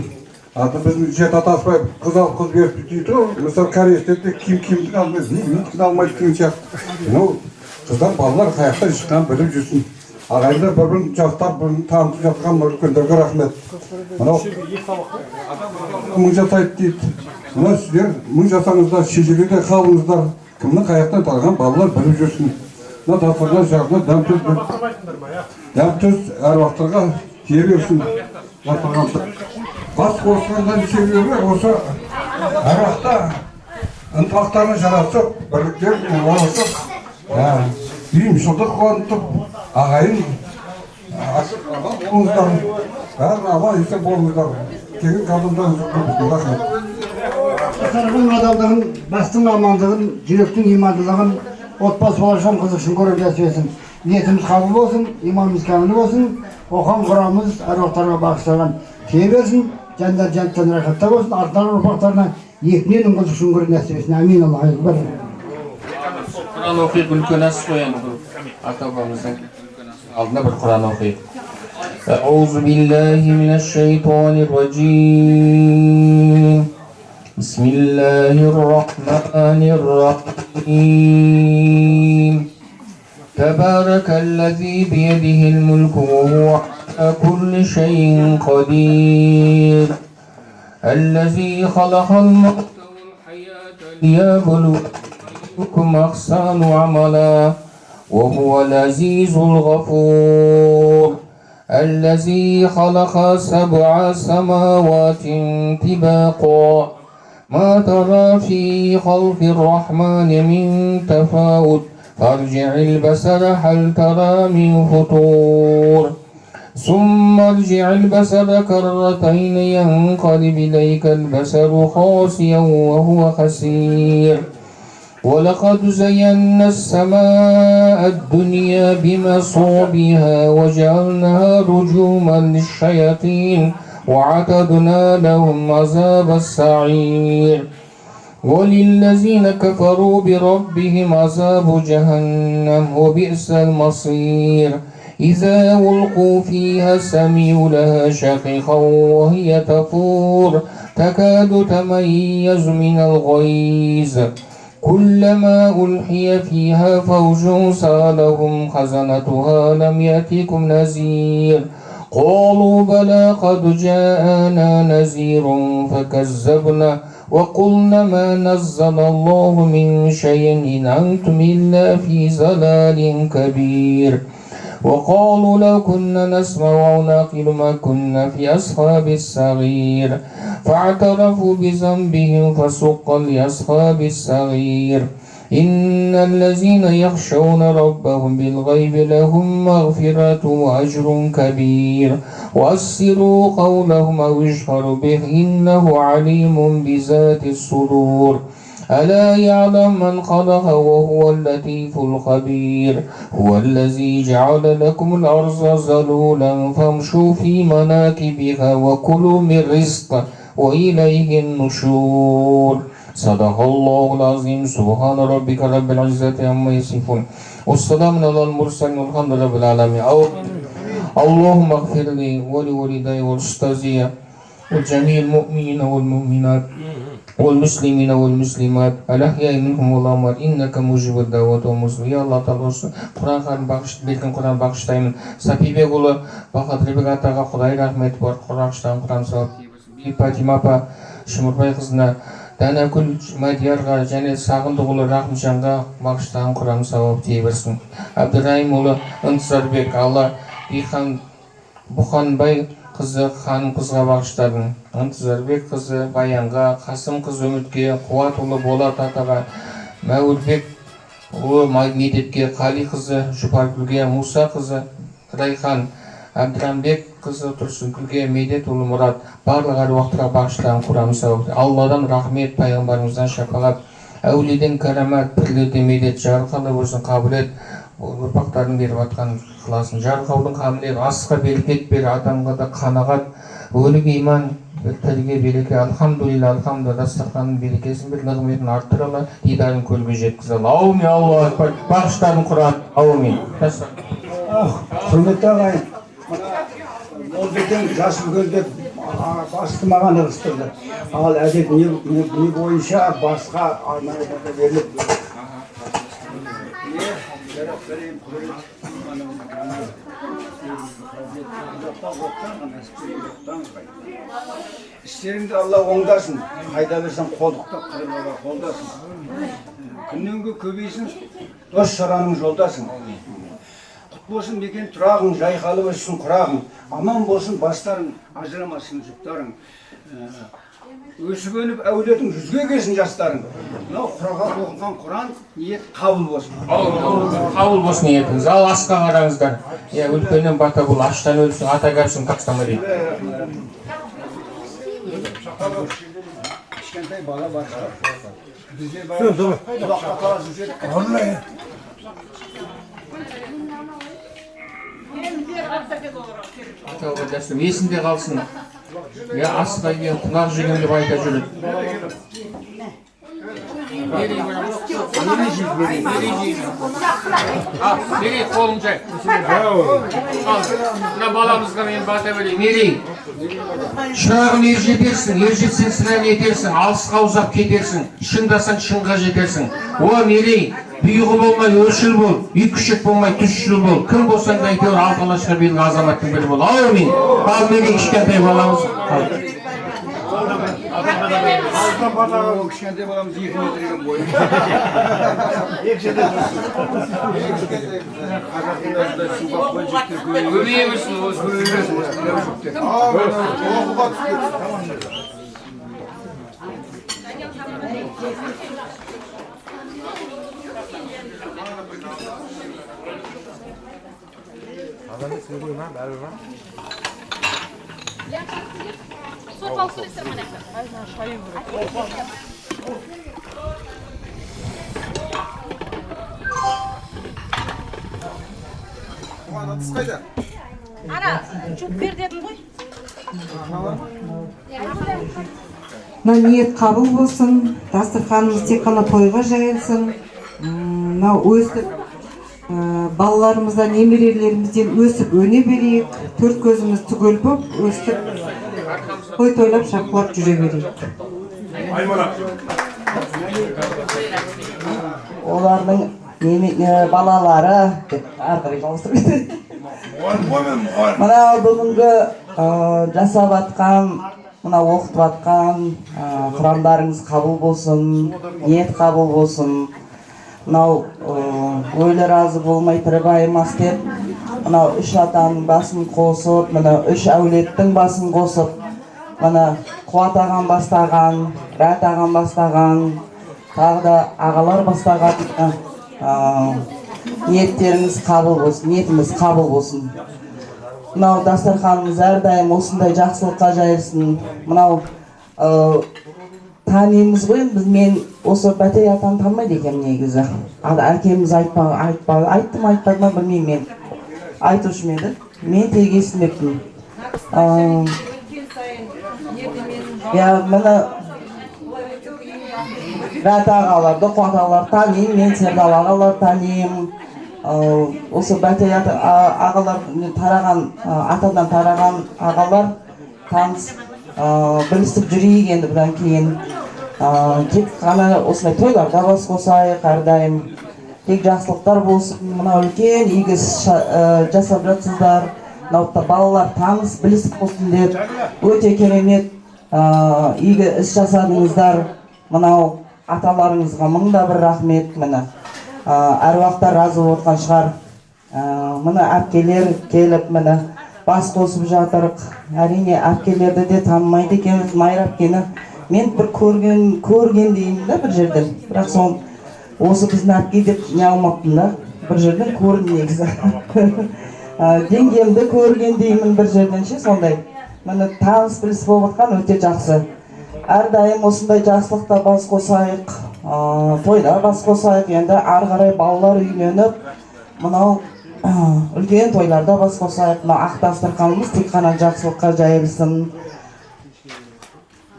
Аты біздің жет атаспай қыз алып қыз беріп дейді ғой. Мысалы кореецтерде киімді алмайды, мендікін алмайды деген сияқты. Мынау қыздар, балалар қаяқтан шыққан біліп жүрсін. Ағайындар бір-бірін жастар бірін танытып жатқан үлкендерге рахмет. Мынау 1000 жасайды дейді. Мына сіздер 1000 жасаңыздар, шежіреде қалыңыздар. Кімнің қаяқтан тараған балалар біліп жүрсін. Мына дастархан жағына дәм-тұз әруақтарға тие берсін. Бас қосқандан себебі осы әруақта ынтымақтарын жарасып, бірліктерін орасып, үйімшілдік қуантып, ағайын болыңыздар, бәрін аман есен болыңыздар. Тегін қадымдан рахмет. Сарғын адалдығын, бастың амандығын, жүректің имандылығын, отбасы болашағын қызықшын көріп нәсібесін. Ниетіміз қабыл болсын, иманымыз кәміл болсын, оқыған құрамыз әруақтарға бағышталған тие берсін, жандар жанттан рахатта болсын, артынан ұрпақтарына екінен қызықшын көріп нәсібесін. Амин, Аллах акбар. Құран оқиық үлкен ас қояны бұл ата-бабамыздың алдына бір Құран оқиық. Аузу биллахи минаш шайтанир раджим. Бисмиллахир рахманир рахим. Табаракаллази биядихил мульку ва хува ала кулли шайин қадир. Аллази халақал маута вал хаята лияблувакум ахсану амала ва хувал азизул ғафур. الذي خلق 7 سماوات طباقا ما ترى في خلق الرحمن من تفاوت فارجع البصر هل ترى من فطور ثم ارجع البصر كرتين ينقلب إليك البصر خاسئا وهو خسير ولقد زينا السماء الدنيا بمصابيها وجعلناها رجوما للشياطين وعتدنا لهم عذاب السعير وللذين كفروا بربهم عذاب جهنم وبئس المصير إذا ألقوا فيها سمعوا لها شقيقا وهي تفور تكاد تميز من الغيظ كلما ألقي فيها فوج سألهم خزنتها لم يأتكم نذير قالوا بلى قد جاءنا نذير فكذبنا وقلنا ما نزل الله من شيء إن أنتم إلا في ضلال كبير وقالوا لو كنا نسمع أو نعقل ما كنا في أصحاب السعير فاعترفوا بذنبهم فسقا لأصحاب السعير إن الذين يخشون ربهم بالغيب لهم مغفرة وأجر كبير وأسروا قولهم أو اجهروا به إنه عليم بذات الصدور ألا يعلم من خلق وهو اللطيف الخبير هو الذي جعل لكم الأرض ذلولا فامشوا في مناكبها وكلوا من رزقه وإليه النشور صدق الله العظيم سبحان ربك رب العزة عما يصفون والسلام على المرسلين والحمد لله رب العالمين اللهم اغفر لي ولوالدي والأستاذي وجميع المؤمنين والمؤمنات والمسلمين والمسلمات الأحياء منهم والأموات إنك مجيب الدعوات والمسلمين يا الله تعالى Құран берген Құран бағыштаймын Сапибек ұлы Бақадырбек атаға Құдай рахмет бар Құран сауап тиіп Фатима апа Шымырбай қызына Дәнәкүл Мадиярға және Сағындық ұлы Рахымжанға бағыштаған Құран сауап тие берсін Әбдірайым ұлы Ынтызарбек Алла Бихан Бұханбай қызы ханым қызға бағыштадым Ынтызарбек қызы Баянға Қасым қызы Үмітке Қуат ұлы Болат атаға Мәуітбек ұлы Мектепке Қали қызы Жұпаргүлге Муса қызы Райхан Әбдірамбек қызы Тұрсынкүлге Медет ұлы Мұрат барлық әруақтарға бағыштаған Құран сауап Алладан рахмет пайғамбарымыздан шапағат әулиеден карамат, пірлерден медет, жарқылы болсын қабілет, ұрпақтарын беріп атқан қыласын. Жарқаудың қамілер, асқа берекет бер, адамға да қанағат, өлік иман, тілге береке, алхамдулилля, алхамдулилля, дастарханның берекесін бір нығметін арттырала, дидарын көлге жеткізала. Аумин, Аллах акбар, бағыштарын құран, аумин. Құрметті ағайын, ол бетен жас үлкендер басты маған ығыстырды. Ал әдет не бойынша басқа арнайы беріліп. İşlerinde Allah oңдасын, қайда берсең қолдықта қырылуға қолдасын. Күннен күнге көбейсін, дос жараның жолдасын. Құт болсын мекен тұрағың, жайқалып өссін құрағың, аман болсын бастарың, ажырамасын жұптарың. Өсіп өніп әулетің жүзге келсін жастарың. Мынау құраға оқыған Құран ниет қабыл болсын. Қабыл болсын ниетіңіз. Ал асқа қараңыздар. Үлкеннен бата бұл, аштан өлсін, ата кәпсін, тастама дейді. Кішкентай бала бар. Бізде құлаққа қаласын жүреді. Есінде қалсын. Асқа келген қунақ жеген деп айта жүреді. Мерей қолын жай. Мына баламызға мен бата берейін. Мерей, шырағым ер жетерсің, ер жетсең сірә етерсің, алысқа ұзап кетерсің, шыңдасаң шыңға жетерсің. О Мерей, бұйығы болмай өршіл бол, үй күшік болмай түшшіл бол, кім болсаң да әйтеуір алты алашқа белгі азаматтың бірі бол. Аумин. Ал Мерей кішкентай баламыз. Алдан батаға кішкентай баламыз 2 метрген бойы. Қазақында суға қой жүктер көбейе берсін, осы көбейе берсін. Оқуға түскет. Adamı söyleyeyim ha, beraber var. Sopal sürüsür mü ne? Aynen şayı vuruyor. Ana, çok bir dedim koy. Niyet kabul olsun, dasturxanımız tек қана тойға жайылсын. Өстіп балаларымыздан, немерелерімізден өсіп өне берейік, төрт көзіміз түгел болып, өстіп той тойлап шапқылап жүре берейік. Олардың балалары арқырай жалғастырып. Мына бүгінгі жасап атқан, мына оқытып атқан құрандарыңыз қабыл болсын, ниет қабыл болсын. Мынау өлі разы болмай тірі байымас деп, мынау 3 атаның басын қосып, мына 3 әулеттің басын қосып, мына Қуат ағам бастаған, Рәт ағам бастаған, тағы да ағалар бастаған ниеттеріңіз қабыл болсын, ниетіміз қабыл болсын. Мынау дастарханымыз әрдайым осындай жақсылыққа жайылсын. Мынау танимыз ғой, мен осы Бәтей атаны танымайды екем негізі. Әкеміз айттым айтпады ма білмеймін, мен айтушы еді. Мен тек естімеппін. Мені Рәт ағаларды, Қуат ағаларды танимын, мен Сердал ағаларды танимын. Осы Бәтей ағалар тараған, атадан тараған ағалар таныс білісіп жүрейік енді бұдан кейін. Тек қана осылай тойларда бас қосайық әрдайым. Тек жақсылықтар болсын, мына үлкен игі жасап жатсыздар. Наутта балалар таныс білісіп болсын деп өте керемет игі іс жасадыңыздар. Мынау аталарыңызға мыңда бір рахмет. Міне әруақтар разы отқан шығар. Мына әпкелер келіп міне бас қосып жатырық. Әрине әпкелерді де танымайды екенбіз. Майра әпкені мен бір көрген деймін да бір жерден. Бірақ соң осы біздің әпке деп не алмаппын да. Бір жерден көрін негізі. Денгемді көрген деймін бір жерден ше сондай. Міне таныс біліс болып отқан өте жақсы. әрдайым осындай жақсылықта бас қосайық, тойда бас қосайық. Енді ары қарай балалар үйленіп, мынау үлкен тойларда бас қосайық. Мына ақ дастарханымыз тек қана жақсылыққа жайылсын.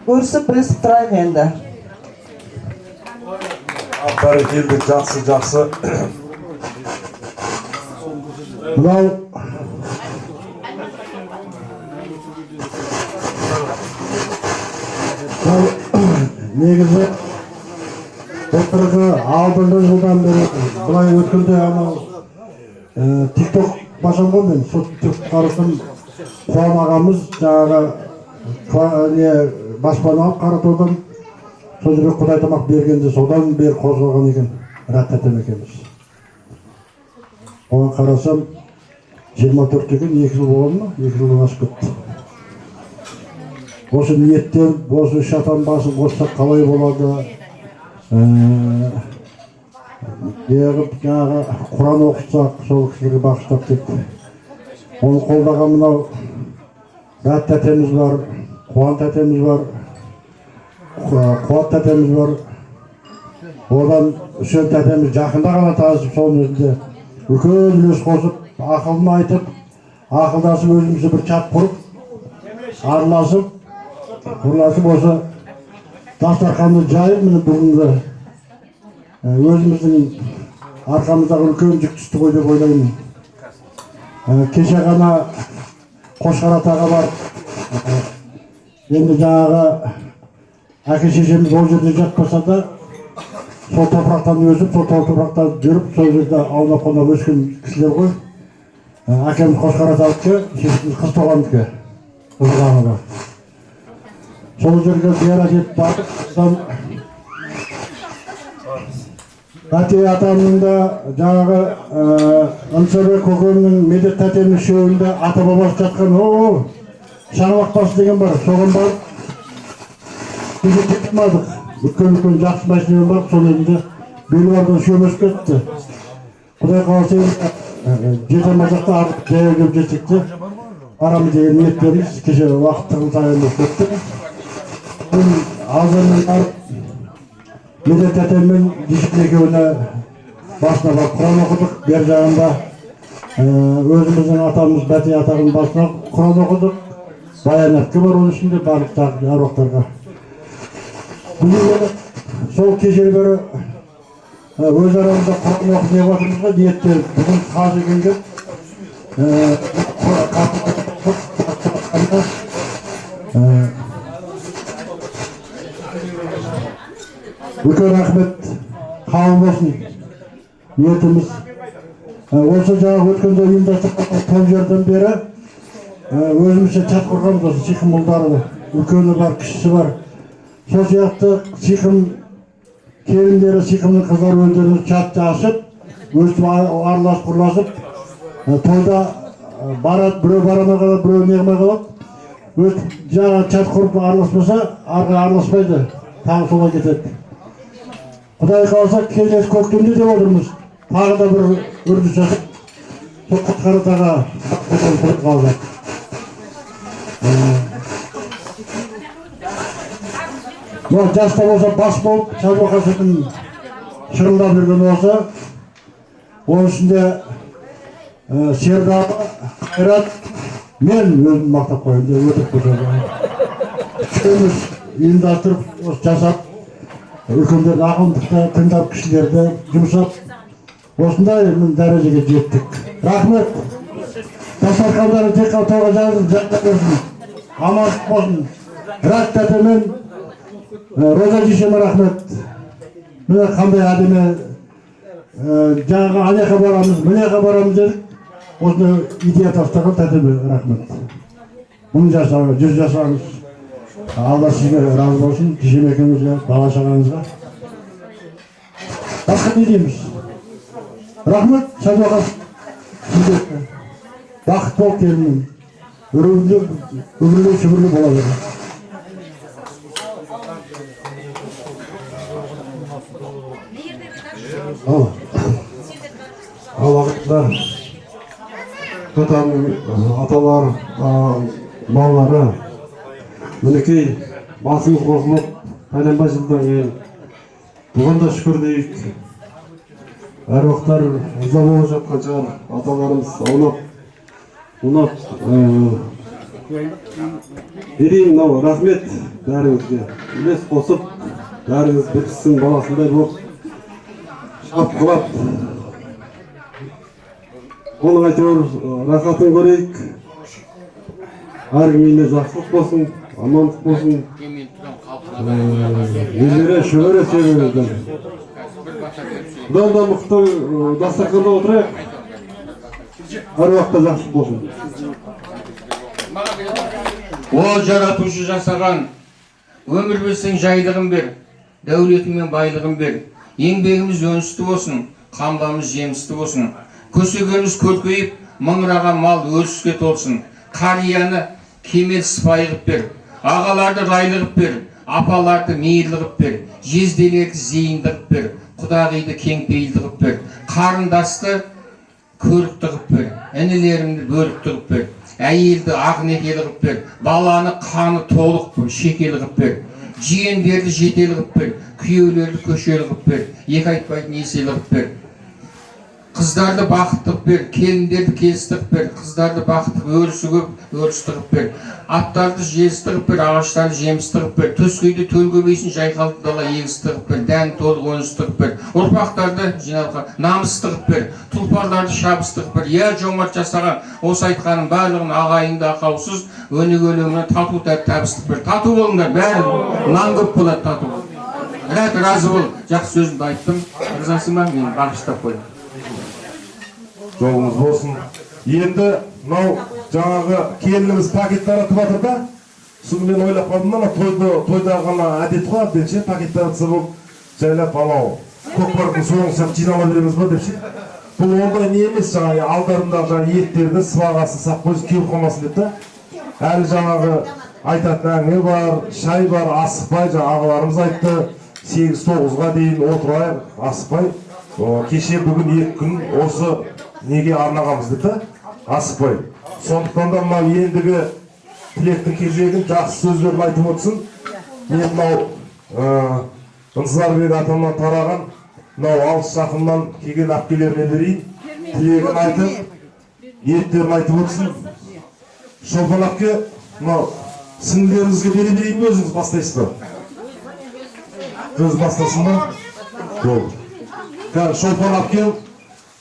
Көрісіп, білісіп тұрайық енді. Бәрекелді, жақсы. Мынау негізі былтырғы 6 жылдан бері былай өткенде анау тикток басам ғой мен. Сол құтқаратын Қуан ағамыз жаңағы баспана алып Қаратаудан сол жерге Құдай тамақ бергенде содан бері қозғалған екен Рат тәтем екеуміз. Оған қарасам 24 екен, 2 жыл болған ма? 2 жылдан асып кетті. Осы ниеттен, осы шатан басын қоссақ қалай болады? Неғып жаңағы Құран оқытсақ, сол кісілерге бағыштап деп. Оны қолдаған мынау Рат тәтеміз бар, Қуан тәтеміз бар, Қуат тәтеміз бар. Одан Үсен тәтеміз жақында ғана танысып, соның өзінде үлкен үлес қосып, ақылын айтып, ақылдасып өзімізді бір чат құрып, араласып, осы дастарханды жайып, міне бүгінгі өзіміздің арқамыздағы үлкен жүк түсті ғой деп ойлаймын. Кеше ғана Қошқаратаға бар. Енді жаңағы әке шешеміз ол жерде жатпаса да, сол топырақтан өсіп, сол топырақтан жүріп, сол жерде аунап қонап өскен кісілер ғой. Әкеміз Қошқаратадікі, шешеміз Қыстауғандікі. Сол жерге зиярат етіп барып, Бәтей атамның да жаңағы Ынсырбек көкемнің Медет тәтемнің үшеуінде ата бабасы жатқан шаңырақ басы деген бар. Соған барып бізде жетмадық. Үлкен жақсы мәшінемен барып, сол елінде белуардан шөмес кетті. Құдай қаласа жетемазақта артық жаяу кеп жетсек те арамыз деген ниеттеріміз кеше уақыттығын сайын кетті. Азырмен барып Медет тәтеммен Дишін екеуіне басына барып Құран оқыдық. Бер жағында өзіміздің атамыз Бәтей атаның басына Құран оқыдық. Баян әпке бар оның ішінде, барлық аруақтарға. Бүгін сол кешелі бері өз арамызда Құран оқып не батырмыз ғой, ниетте бүгін қажы келген үлкен рахмет, қабыл болсын ниетіміз. Осы жаңағы өткенде ұйымдастырған той жерден бері өзімізше чат құрғанбыз, осы сиқым ұлдары, үлкені бар, кішісі бар. Сол сияқты сиқым келіндері, сиқымның қыздар өздерінің чатты ашып, өстіп араласып құрласып, тойда барады, біреу барамай қалады, біреу неғмай қалады. Өстіп жаңағы чат құрып араласпаса, арғы араласпайды, тағы солай кетеді. Құдай қаласа келесі көктемде деп отырмыз. Тағы да бір үрдіс жасап, сол Қошқаратаға қалды. Жаста болса бас болып, шаруа сүтін шырылдап жүрген болса, оның ішінде Сердағы, Қайрат, мен өзім мақтап қойымды, өтіп көтерді. Үшеуміз ұйымдастырып, жасап, үлкендерді ақындықты тыңдап, кішілерді жұмсап, осындай дәрежеге жеттік. Рахмет. Дастархандары тек тойға жазып, жақта көрсін. Аман болсын. Рат тәтемен Роза жешеме рахмет. Міне қандай әдемі жаңағы анеқа барамыз, мінеқа барамыз дедік. Осыны идея тастаған тәтеме рахмет. 1000 жасаңыз, 100 жасаңыз. Алла сізге разы болсын, жешеме екеумізге, бала шағаңызға. Басқа не дейміз? Рахмет, сәдуақас. Сізге бақыт бол келінім. Үбірлі шүбірлі бола берді. Ал ағайындар, аталар, балалары, мінекей басымыз қосылып пәленбай жылдан кейін бұған да шүкір дейік. Әруақтар риза болып жатқан шығар, аталарымыз аунап берейін. Мынау рахмет бәріңізге. Үлес қосып, бәріңіз бір кісінің баласындай болып шапқылап. Оның әйтеуір рахатын көрейік. Әркім үйіне жақсылық болсын, амандық болсын. Елдері шөбере себебіңізден. Бұдан да мықты дастарханда отырайық. Әр уақытта жақсылық болсын. О жаратушы жасаған, өмір білсең жайлығын бер, дәулетің мен байлығын бер. Еңбегіміз өністі болсын, қамбамыз жемісті болсын. Көсегеніміз көркейіп, мыңыраған мал өріске толсын. Қарияны кемел сыпайы қып бер, ағаларды райлы қып бер, апаларды мейірлі қып бер, жезделерді зейінді қып бер, құдағиды кеңпейілді қып бер, қарындасты көрікті қып бер, інілеріңді бөрікті қып бер, әйелді ақ некелі қып бер, баланы қаны толық шекелі қып бер, жиендерді жетелі қып бер, күйеулерді көшелі қып бер, екі айтпайтын еселі қып бер. Қыздарды бақытты қып бер, келіндерді келісті қып бер, қыздарды бақытты өрісі көп, өрісті қып бер, аттарды желісті қып бер, ағаштарды жемісті қып бер, төскейді төл көбейсін, жайқалды дала егісті қып бер, дән толық өністі қып бер, ұрпақтарды жиналған намысты қып бер, тұлпарларды шабысты қып бер. Я жомарт жасаған осы айтқаның барлығын ағайынды ақаусыз өнегөлеміне тату табысты қып бер. Тату болыңдар, бәрі нан көп болады тату. Разы бол, жақсы сөзімді айттым. Ризасың ба? Мен бағыштап қойдым. Жолыңыз болсын. Енді мынау жаңағы келініміз пакет таратып жатыр да. Соны мен ойлап қалдым да, тойда ғана әдет қой әбденше пакет таратса болып жайлап анау көкпардың соңын сап жинала береміз ба деп ше. Бұл ондай не емес, жаңағы алдарындағы жаңағы еттерді сыбағасын сап қойсын кеуіп қалмасын деп та. Әлі жаңағы айтатын әңгіме бар, шай бар, асықпай, жаңағы ағаларымыз айтты, 8-9-ға дейін отырайық, асықпай. Кеше бүгін 2 күн осы неге арнағамыз деді, асықпай. Сондықтан да мынау ендігі тілектің кезегін жақсы сөздерін айтып отырсын. Мен мынау Ынсарбек атамнан тараған, мынау алыс жақыннан келген әпкелеріне берейін. Тілегін айтып, ниеттерін айтып отырсын. Шолпан әпке, мынау сіңлеріңізге бере берейін бе, өзіңіз бастайсыз ба? Өз бастасын ба? Жол. Шолпан әпкем,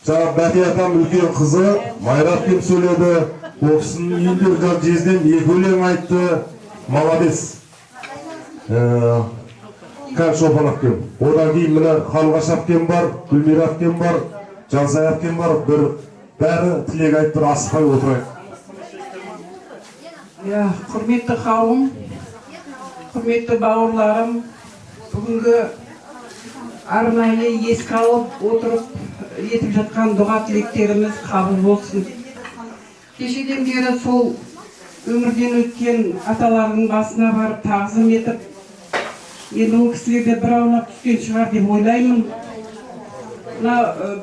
жаңа Бәти атам үлкен қызы, Майра әпкем сөйледі, оқысын елдер жезден 2 өлең айтты, молодец. Шолпан әпкем. Одан кейін міне Қалғаш әпкем бар, Гүлмира әпкем бар, Жансай әпкем бар, бәрі тілек айтып асықпай отырайық. Құрметті қауым, құрметті бауырларым, бүгінгі арнайы еске алып отырып етіп жатқан дұға тілектеріміз қабыл болсын. Кешеден бері сол өмірден өткен аталардың басына барып тағзым етіп, енді ол кісілерде бір аунап түскен шығар деп ойлаймын.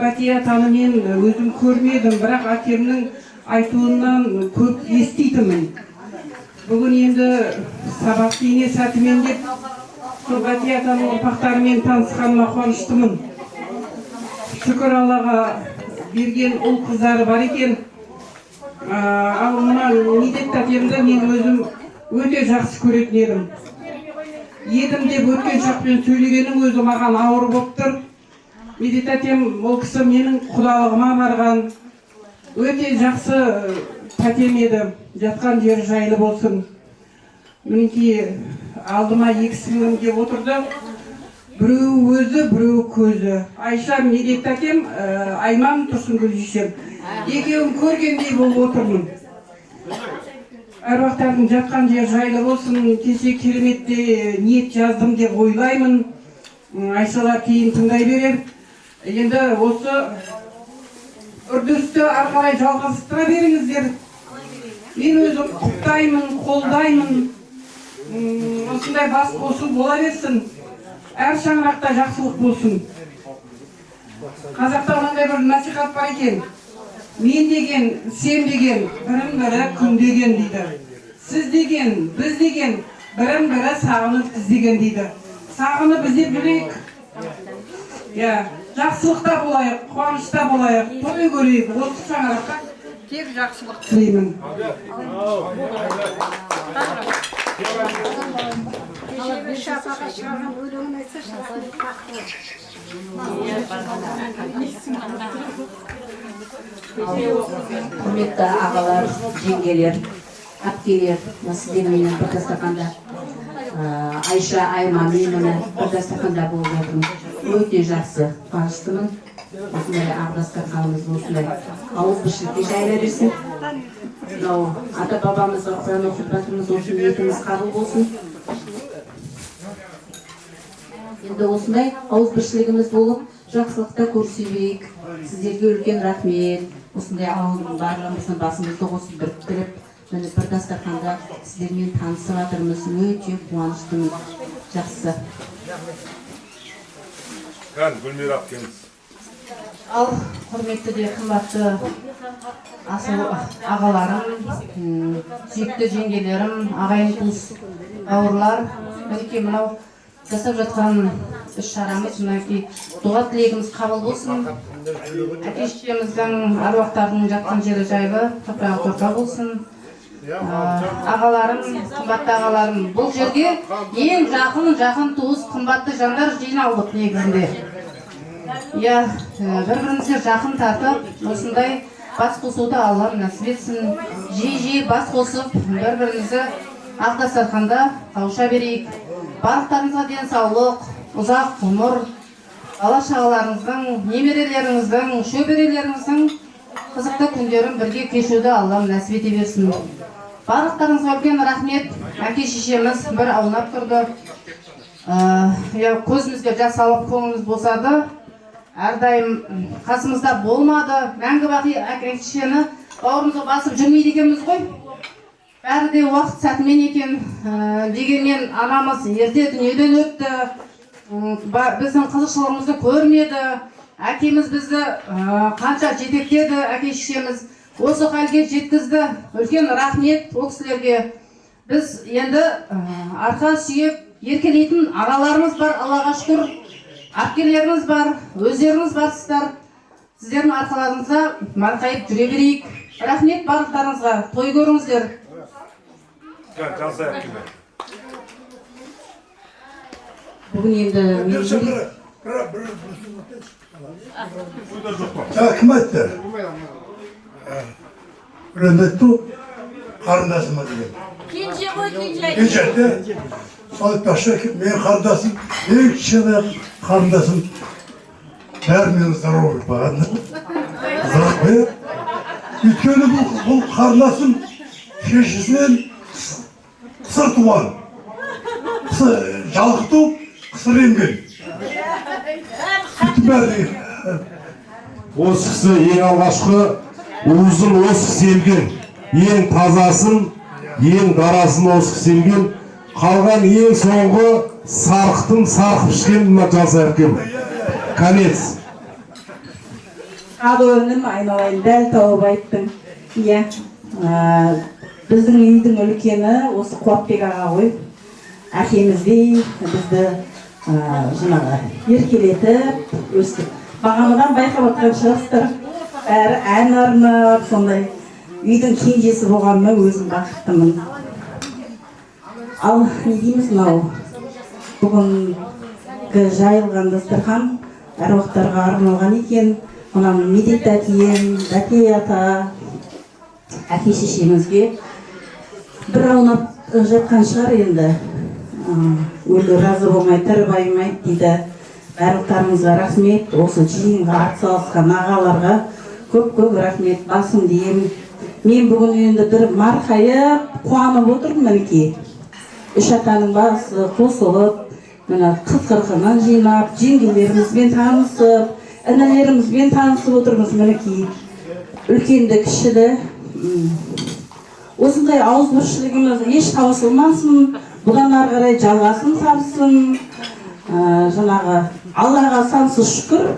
Бәти атаны мен өзім көрмедім, бірақ әкемнің айтуынан көп еститімін. Бүгін енді сабақты ине сәтімен деп сол Бәти атаның ұрпақтарымен танысқаныма қуаныштымын. Шүкір Аллаға берген ұл қыздары бар екен. Ал мына Медет тәтемді мен өзім өте жақсы көретін едім. Едім деп өткен шақпен сөйлегенің өзі маған ауыр болып тұр. Медет тәтем ол кісі менің құдалығыма барған. Өте жақсы тәтем еді. Жатқан жері жайлы болсын. Мінекей алдыма 2 сіңлім кеп отырды. Біреу өзі, біреу көзі. Айша Медет тәтем, Айман Тұрсынгүл жешем. Екеуін көргендей болып отырмын. Әруақтардың жатқан жер жайлы болсын. Кеше кереметте ниет жаздым деп ойлаймын. Айшалар кейін тыңдай берер. Енді осы үрдісті арқалай жалғастыра беріңіздер. Мен өзім құптаймын, қолдаймын. Осындай бас қосу бола берсін. Әр шаңырақта жақсылық болсын. Қазақта мынандай бір насихат бар екен. Мен деген, сен деген, бірін бірі күн деген дейді. Сіз деген, біз деген, бірін бірі сағынып іздеген дейді. Сағынып іздеп жүрейік. Жақсылықта болайық, қуанышта болайық, той көрейік. Осы шаңыраққа тек жақсылық тілеймін. Құрметті ағалар, жеңгелер, әпкелер, сіздермен бір дастарханда Айша, Айман, мен бір дастарханда болып жатырмын. Өте жақсы, қуаныштымын. Осындай ақ дастарханымыз осындай ауыз біршілікке жайыла берсін. Ата бабамызға Құран оқып жатырмыз, осы ниетіміз қабыл болсын. Енді осындай ауыз біршілігіміз болып, жақсылықта көрсетейік. Сіздерге үлкен рахмет. Осындай ауылдың барлығымыздың басымызды қосып біріктіріп, міне бір дастарханда сіздермен танысып жатырмыз. Өте қуаныштымын. Жақсы. Гүлмира әпкеміз. Ал құрметті де қымбатты асыл ағаларым, сүйікті жеңгелерім, ағайын туыс бауырлар, мінекей мынау жасап жатқан іс-шарамыз, мінекей дұға тілегіміз қабыл болсын. Әке-шешеміздің аруақтарының жатқан жері жайлы, топырағы торқа болсын. Ағаларым, қымбатты ағаларым, бұл жерге ең жақын туыс қымбатты жандар жиналдық негізінде. Бір-бірімізге жақын тартып, осындай бас қосуды Аллам нәсіп етсін. Жиі бас қосып, бір-бірімізді ақ дастарханда қауыша берейік. Барлықтарыңызға денсаулық, ұзақ ғұмыр, бала-шағаларыңыздың, немерелеріңіздің, шөберелеріңіздің қызықты күндерін бірге кешуді Аллам нәсіп ете берсін. Барлықтарыңызға үлкен рахмет. Әке-шешеміз бір аунап тұрды. Көзімізге жас алып көңіліміз босады. Әрдайым қасымызда болмады. Мәңгі бақи әке-шешені бауырымызға басып жүрмейді екенбіз ғой. Бәрі де уақыт сәтімен екен. Дегенмен анамыз ерте дүниеден өтті. Біздің қызықшылығымызды көрмеді. Әкеміз бізді қанша жетектеді, әке-шешеміз осы халге жеткізді. Үлкен рахмет ол кісілерге. Біз енді арқа сүйеп еркелейтін ағаларымыз бар, Аллаға шүкір. Әпкелеріміз бар, өздеріңіз барсыздар. Сіздердің арқаларыңызға марқайып жүре берейік. Рахмет барлықтарыңызға. Той көріңіздер. Бүгін енді кім айтты? Біреуді айтты, қарындасыма деген. Кенже ғой, кенже. Кенже айтты. Сол айтпақшы, мен қарындасым, ең кішкене қарындасым. Бәрі мені здоровый бағанды. Өйткені бұл қарындасым шешесінен қысыр туған. Жалқы туып, қысыр емген. Сөйтіп бәрі. Осы кісі ең алғашқы уызын осы кісі емген. Ең тазасын, ең дарасын осы кісі емген. Қалған ең соңғы сарқытын сарқып ішкен жасы әпкем. Конец. Ады өнім айналайын, дәл тауып айттың. Біздің үйдің үлкені осы Қуатбек аға ғой. Әкеміздей бізді еркелетіп өстік. Бағанадан байқап отқан шығыстыр. Бәрі ән арнап, сондай үйдің кенжесі болғаныма өзім бақыттымын. Ал не дейміз мынау? Бүгінгі жайылған дастархан әруақтарға арналған екен. Мұнан Медет әкем, Бәкей ата, әке-шешемізге бір аунап жатқан шығар енді. Өлі разы болмай, тірі байымайды дейді. Барлықтарыңызға рахмет, осы жиынға атсалысқан ағаларға көп-көп рахмет, басым деймін. Мен бүгін енді бір марқайып, қуанып отырмын мінекей. Үш атаның басы қосылып, қыз-қырқынан жинап, жеңгелерімізбен танысып, інілерімізбен танысып отырмыз мінекей. Үлкенді, кішіді. Осындай ауызбіршілігіміз еш таусылмасын, бұдан ары қарай жалғасын тапсын. Жаңағы Аллаға сансыз шүкір,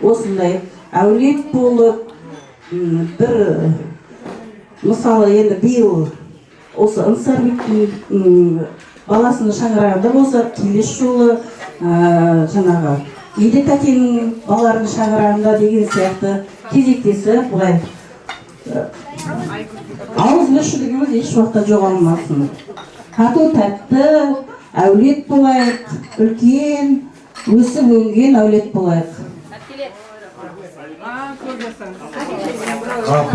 осындай әулет болып, бір мысалы енді биыл осы Ынсарбектің баласының шаңырағында болса, келесі жолы жаңағы Медет әкенің балаларының шаңырағында деген сияқты кезектесіп, былай ауыз мүшілігіміз еш уақытта жоғалмасын. Тату тәтті әулет болайық, үлкен, өсіп өнген әулет болайық.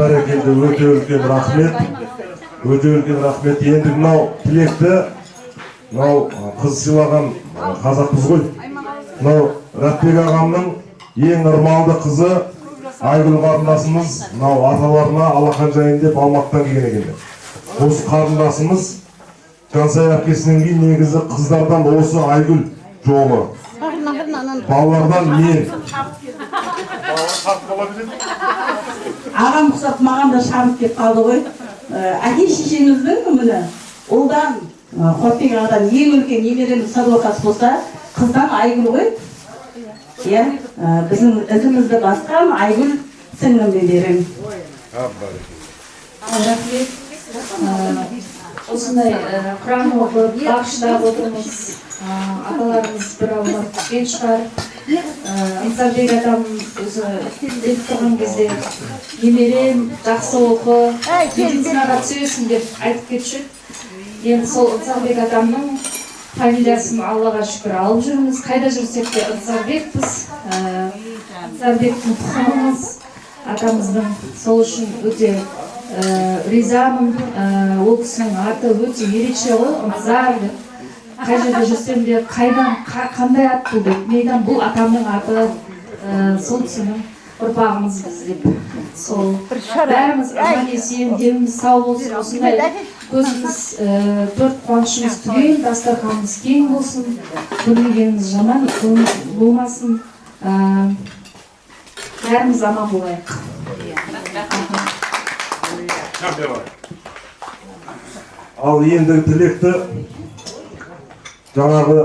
Бәрекелді, өте үлкен рахмет. Өте үлкен рахмет. Енді мынау тілекті, мынау қыз сыйлаған қазақпыз ғой. Мынау Рәтбек ағамның ең ырмалды қызы Айгүл қарындасымыз мынау аталарына алақан жайын деп Алматыдан келген екен. Осы қарындасымыз Жансай әпкесінен кейін негізі қыздардан осы Айгүл жолы. Балалардан мен. Ағам құсап маған да шабыт кеп қалды ғой. Әке шешеміздің міне ұлдан Қорпек ағадан ең үлкен немереміз Садуақас болса, қыздан Айгүл ғой. Иә, біздің ізімізді басқан Айгүл сіңлімге беремін. Рахмет. Осындай құран оқып, бағыштап отырмыз. Аталарымыз бір аулақ түскен шығар. Ансарбек атам өзі деп тұрған кезде немерем жақсы оқы, медицинаға түсесің деп айтып кетші. Енді сол Ансарбек атамның фамилиясын Аллаға шүкір алып жүрміз. Қайда жүрсек те Ансарбекпіз. Ансарбектің тұқымымыз, атамыздың сол үшін өте ризамын. Ол кісінің аты өте ерекше ғой, Ансар деп. Қай жерде жүрсем де қайдан, қандай ат бұл деп, мейдан бұл атамның аты, сол кісінің ұрпағымыз біз деп. Сол бәріміз аман есен, деніміз сау болсын, осындай көзіміз, төрт қуанышымыз түгел, дастарханымыз кең болсын, көрмегеніміз жаман болмасын, бәріміз аман болайық. Ал ендігі тілекті жаңағы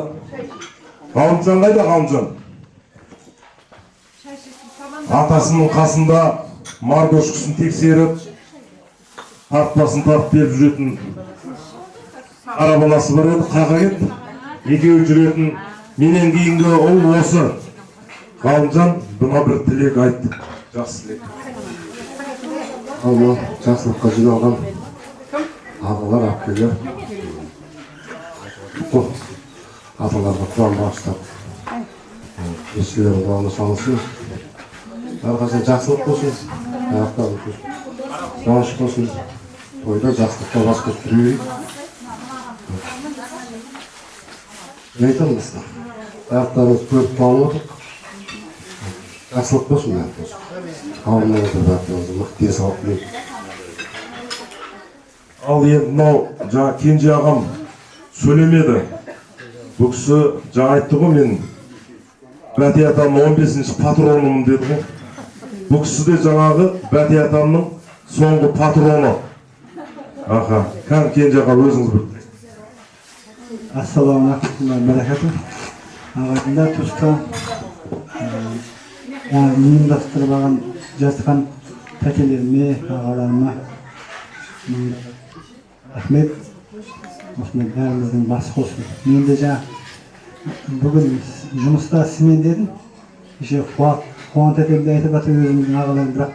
Ғалымжан қайда Ғалымжан? Атасының қасында мардошкасын тексеріп, тартпасын тартып беріп жүретін қара баласы бар еді, қаға кетті. Екеуі жүретін менен кейінгі ұл осы. Ғалымжан бұна бір тілек айтты. Жақсы тілек. Алла жақсылыққа жиналған ағалар, әпкелер, аталарға құран бағыштап, ешкілердің құлағына салынсын. Әрқашан жақсылық болсын, аяқтары қуаныш болсын, тойда жақсылыққа бас қосып жүрейік. Не айтамыз да? Аяқтарымыз көріп қалып отыр. Жақсылық болсын, аяқ болсын. Қауымнан отыр аяқтарымызды мықты денсаулық тілейік. Ал енді мынау жаңа кенже ағам сөйлемеді. Бұл кісі жаңа айтты ғой, мен Бәтия атамның 15-ші патронымын деді ғой. Бұл кісі де жаңағы Бәтия атамның соңғы патроны. Аха, кенже аға өзіңіз бір. Ассалаумағалейкум баракату. Ағайындар, туыстар, ұйымдастырып алған жатқан тәтелеріме, ағаларыма рахмет. Осындай бәріміздің басы қосылды. Мен де бүгін жұмыста сізмен дедім. Кеше Қуат тәтемді айтып жатыр өзіміздің ағаларым, бірақ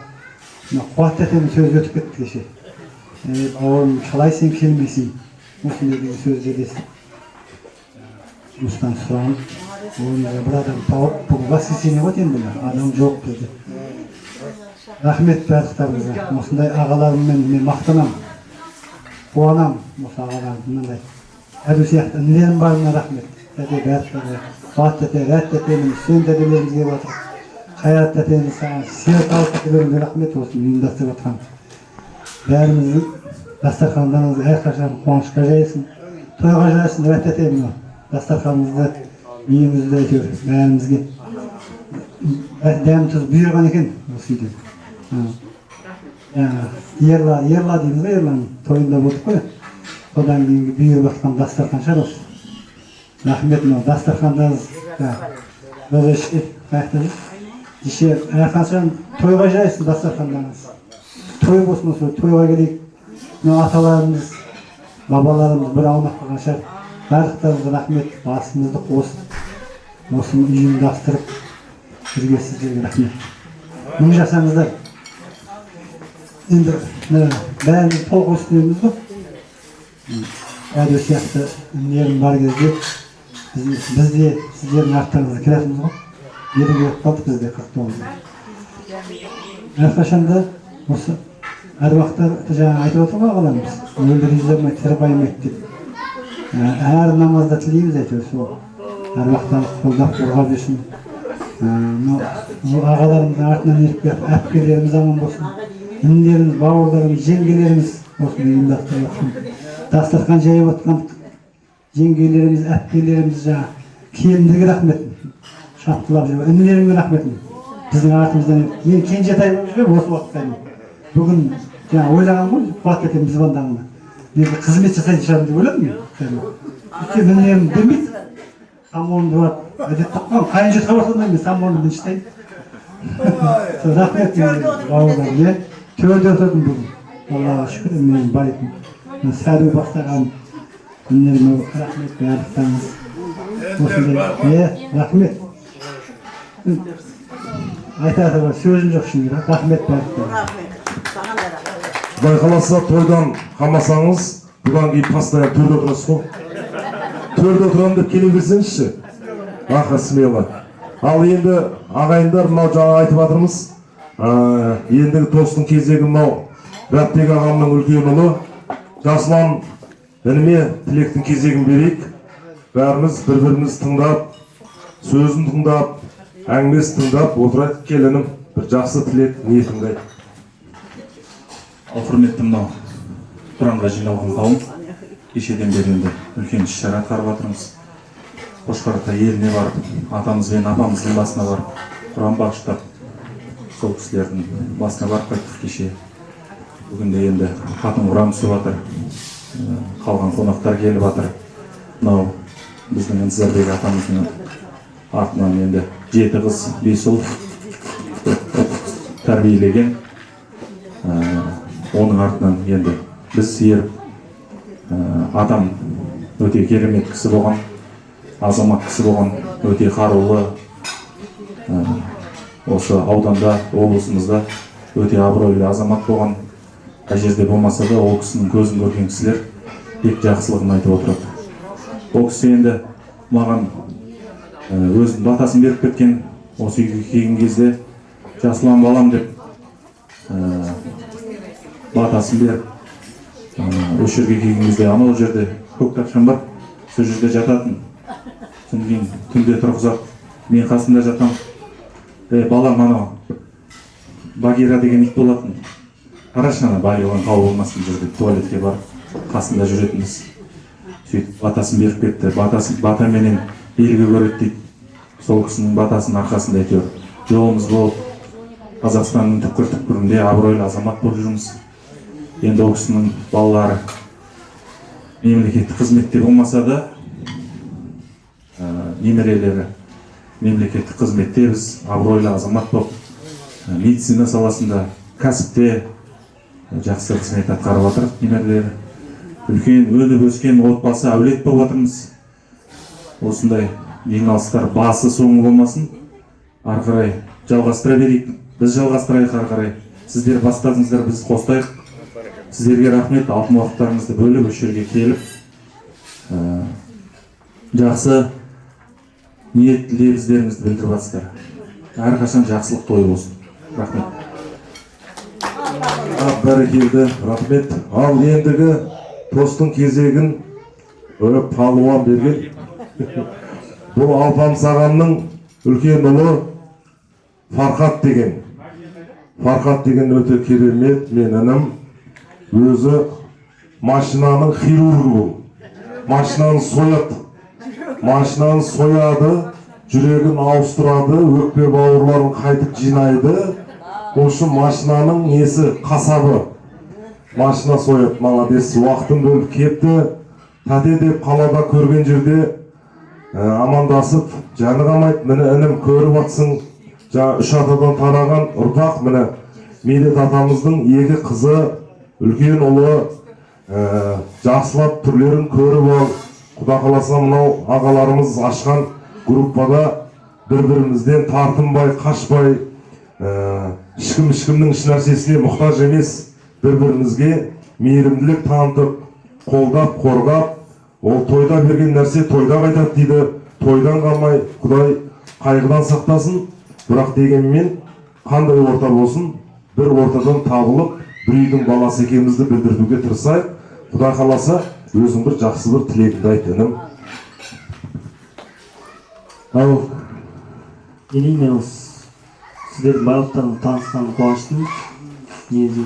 Қуат тәтемнің сөзі өтіп кетті кеше. Бауырым, қалай сен келмейсің? Осындай деген сөзді десті. Жұмыстан сұранып, ойымызға бір адам тауып, бүгін воскресенье ғой енді, адам жоқ деді. Рахмет барлықтарыңызға. Осындай ағаларыммен мен мақтанамын. Қуанам осы ағаларым, мынандай. Әду сияқты інілерім барына рахмет. Тәте бәрі, Қуат тәте, Рәт тәтеміз, Үсен тәтелерімізге батыр. Қайрат тәтеміз, Серік алып тәтелерімізге рахмет осы ұйымдастырып жатқан. Бәріміздің дастархандарыңыз әрқашан қуанышқа жайсын. Тойға жайсын, Рәт тәтеміз. Дастарханымызды, үйімізді әйтеуір бәрімізге. Дәм тұз бұйырған екен осы үйде. Ерла дейміз ғой, Ерлан тойында болдық қой. Содан кейінгі бүйіріп жатқан дастархан шығар осы. Рахмет, мынау дастархандарыңыз разрешите қаяқта жүр. Кеше әрқашан тойға жайсын дастархандарыңыз. Той болсын осы, тойға келейік. Мынау аталарымыз, бабаларымыз бір аумақ қалған шығар. барлықтарыңызға рахмет. Басымызды қосып, осыны ұйымдастырып жүрген сіздерге рахмет. Мың жасаңыздар. Енді бәрін толық өстінеміз ғой. Әді сияқты үнерім бар кезде біз де сіздердің арттарыңызға келесіміз ғой. Еріге қалдық бізде 49. Әрқашанда осы әруақтар жаңа айтып отыр ғой ағаларымыз. Өлді ризамай тірі баймайды деп. Әр намазда тілейміз әйтеуір сол. Әруақтар қолдап қорғап жүрсін. Ағаларымыздың артынан еріп әпкелеріміз аман болсын. Інілеріміз, бауырларымыз, жеңгелеріміз осыны ұйымдастырып жатқан. Дастархан жайып отқан жеңгелеріміз, әпкелеріміз жаңа келіндерге рахмет. Шапқылап жүрген інілерімге рахмет. Біздің артымыздан ең кенжетай болып жүрген осы уақытқа дейін. Бүгін жаңа ойлаған ғой, қуат кетемін звондағанда. Неге қызмет жасайтын шығармын деп ойладым мен. Өйткені інілерім білмейді. Самонды барып, әдет тапқан, қайын жұртқа барсам да мен самонды діншітейін. Рахмет бауырларым. Төрде отырдым бүгін. Аллаға шүкір, менің бар етім. Сәду бастаған үнеріме рахмет бәрдіктаңыз. Осындай, рахмет. Айтады бар, сөзім жоқ шын, рахмет бәрдіктаңыз. Байқаласа тойдан қалмасаңыз, бұдан кейін постоянно төрде отырасыз ғой. Төрде отырамын деп келе берсеңізші. Аха, смело. Ал енді ағайындар мынау жаңа айтып жатырмыз. Ендігі тостың кезегі мынау Рәттек ағамның үлкен ұлы. Жасұлан ініме тілектің кезегін берейік. Бәріміз бір-біріміз тыңдап, сөзін тыңдап, әңгімесін тыңдап отырайық. Келінім бір жақсы тілек ниетіңді айт. Құрметті мынау құранға жиналған қауым, кешеден бері енді үлкен іс-шара атқарып жатырмыз. Қошқарата еліне барып, атамыз бен апамыздың басына барып, құран бағыштап, сол кісілердің басына барып қайттық кеше. Бүгінде енді қатын құран түсіп жатыр, қалған қонақтар келіп жатыр. Мынау біздің Ынтызарбек атамыздың артынан енді 7 қыз, 5 ұл тәрбиелеген. Оның артынан енді біз еріп, атам өте керемет кісі болған, азамат кісі болған, өте қарулы, осы ауданда, облысымызда өте абыройлы азамат болған. Қай жерде болмаса да ол кісінің көзін көрген кісілер тек жақсылығын айтып отырады. Ол кісі енді маған өзінің батасын беріп кеткен, осы үйге келген кезде Жасұлан балам деп батасын беріп, осы жерге келген кезде анау жерде көк тапшан бар, сол жерде жататын. Содан кейін түнде тұрғызып, мен қасында жатам. Балам анау Багира деген ит болатын. Қарашы ана байылған қау болмасын жерде туалетке барып, қасында жүретінбіз. Сөйтіп батасын беріп кетті. Бата менен белгі көреді дейді. Сол кісінің батасының арқасында әйтеуір жолымыз болып, Қазақстанның түкпір-түкпірінде абыройлы азамат болып жүрміз. Енді ол кісінің балалары мемлекеттік қызметте болмаса да, немерелері мемлекеттік қызметте біз абыройлы азамат болып, медицина саласында, кәсіпте жақсы қызмет атқарып жатыр немерелері. Үлкен өніп өскен отбасы әулет болып жатырмыз. Осындай жиналыстар басы соңы болмасын, ары қарай жалғастыра берейік. Біз жалғастырайық ары қарай. Сіздер бастадыңыздар, біз қостайық. Сіздерге рахмет, алтын уақыттарыңызды бөліп, осы жерге келіп, жақсы ниет тілегіңіздеріңізді білдіріп жатсыздар. Әрқашан жақсылық тойы болсын. Рахмет. Бәрекелді, рахмет. Ал ендігі тостың кезегін палуан берген. Бұл Алпамыс ағамның үлкен ұлы Фархат деген. Фархат деген өте керемет, мен інім. Өзі машинаның хирургы. Машинаны сояды. Машинаны сояды, жүрегін ауыстырады, өкпе бауырларын қайтып жинайды. Осы машинаның несі қасабы. Машина сояды, молодец, уақытын бөліп кетті. Тәте деп қалада көрген жерде амандасып, жаны қалмайды, мені інім көріп атсың. Жаңа 3 атадан тараған ұрпақ, мені Медет атамыздың 2 қызы, үлкен ұлы, жақсылап түрлерін көріп ал, Құда қаласа мынау ағаларымыз ашқан группада бір-бірімізден тартынбай, қашпай, ешкімнің іш нәрсесіне мұқтаж емес, бір-бірімізге мейірімділік танытып, қолдап, қорғап, ол тойда берген нәрсе тойда қайтады дейді. Тойдан қалмай, Құдай қайғыдан сақтасын. Бірақ дегенмен қандай орта болсын, бір ортадан табылып, бір үйдің баласы екенімізді білдіруге тырысайық. Құдай қаласа, өзің бір жақсы бір тілегіңді айт, інім. Ал менің сіздердің барлықтарыңыз танысқан қуаныштымын. Негізі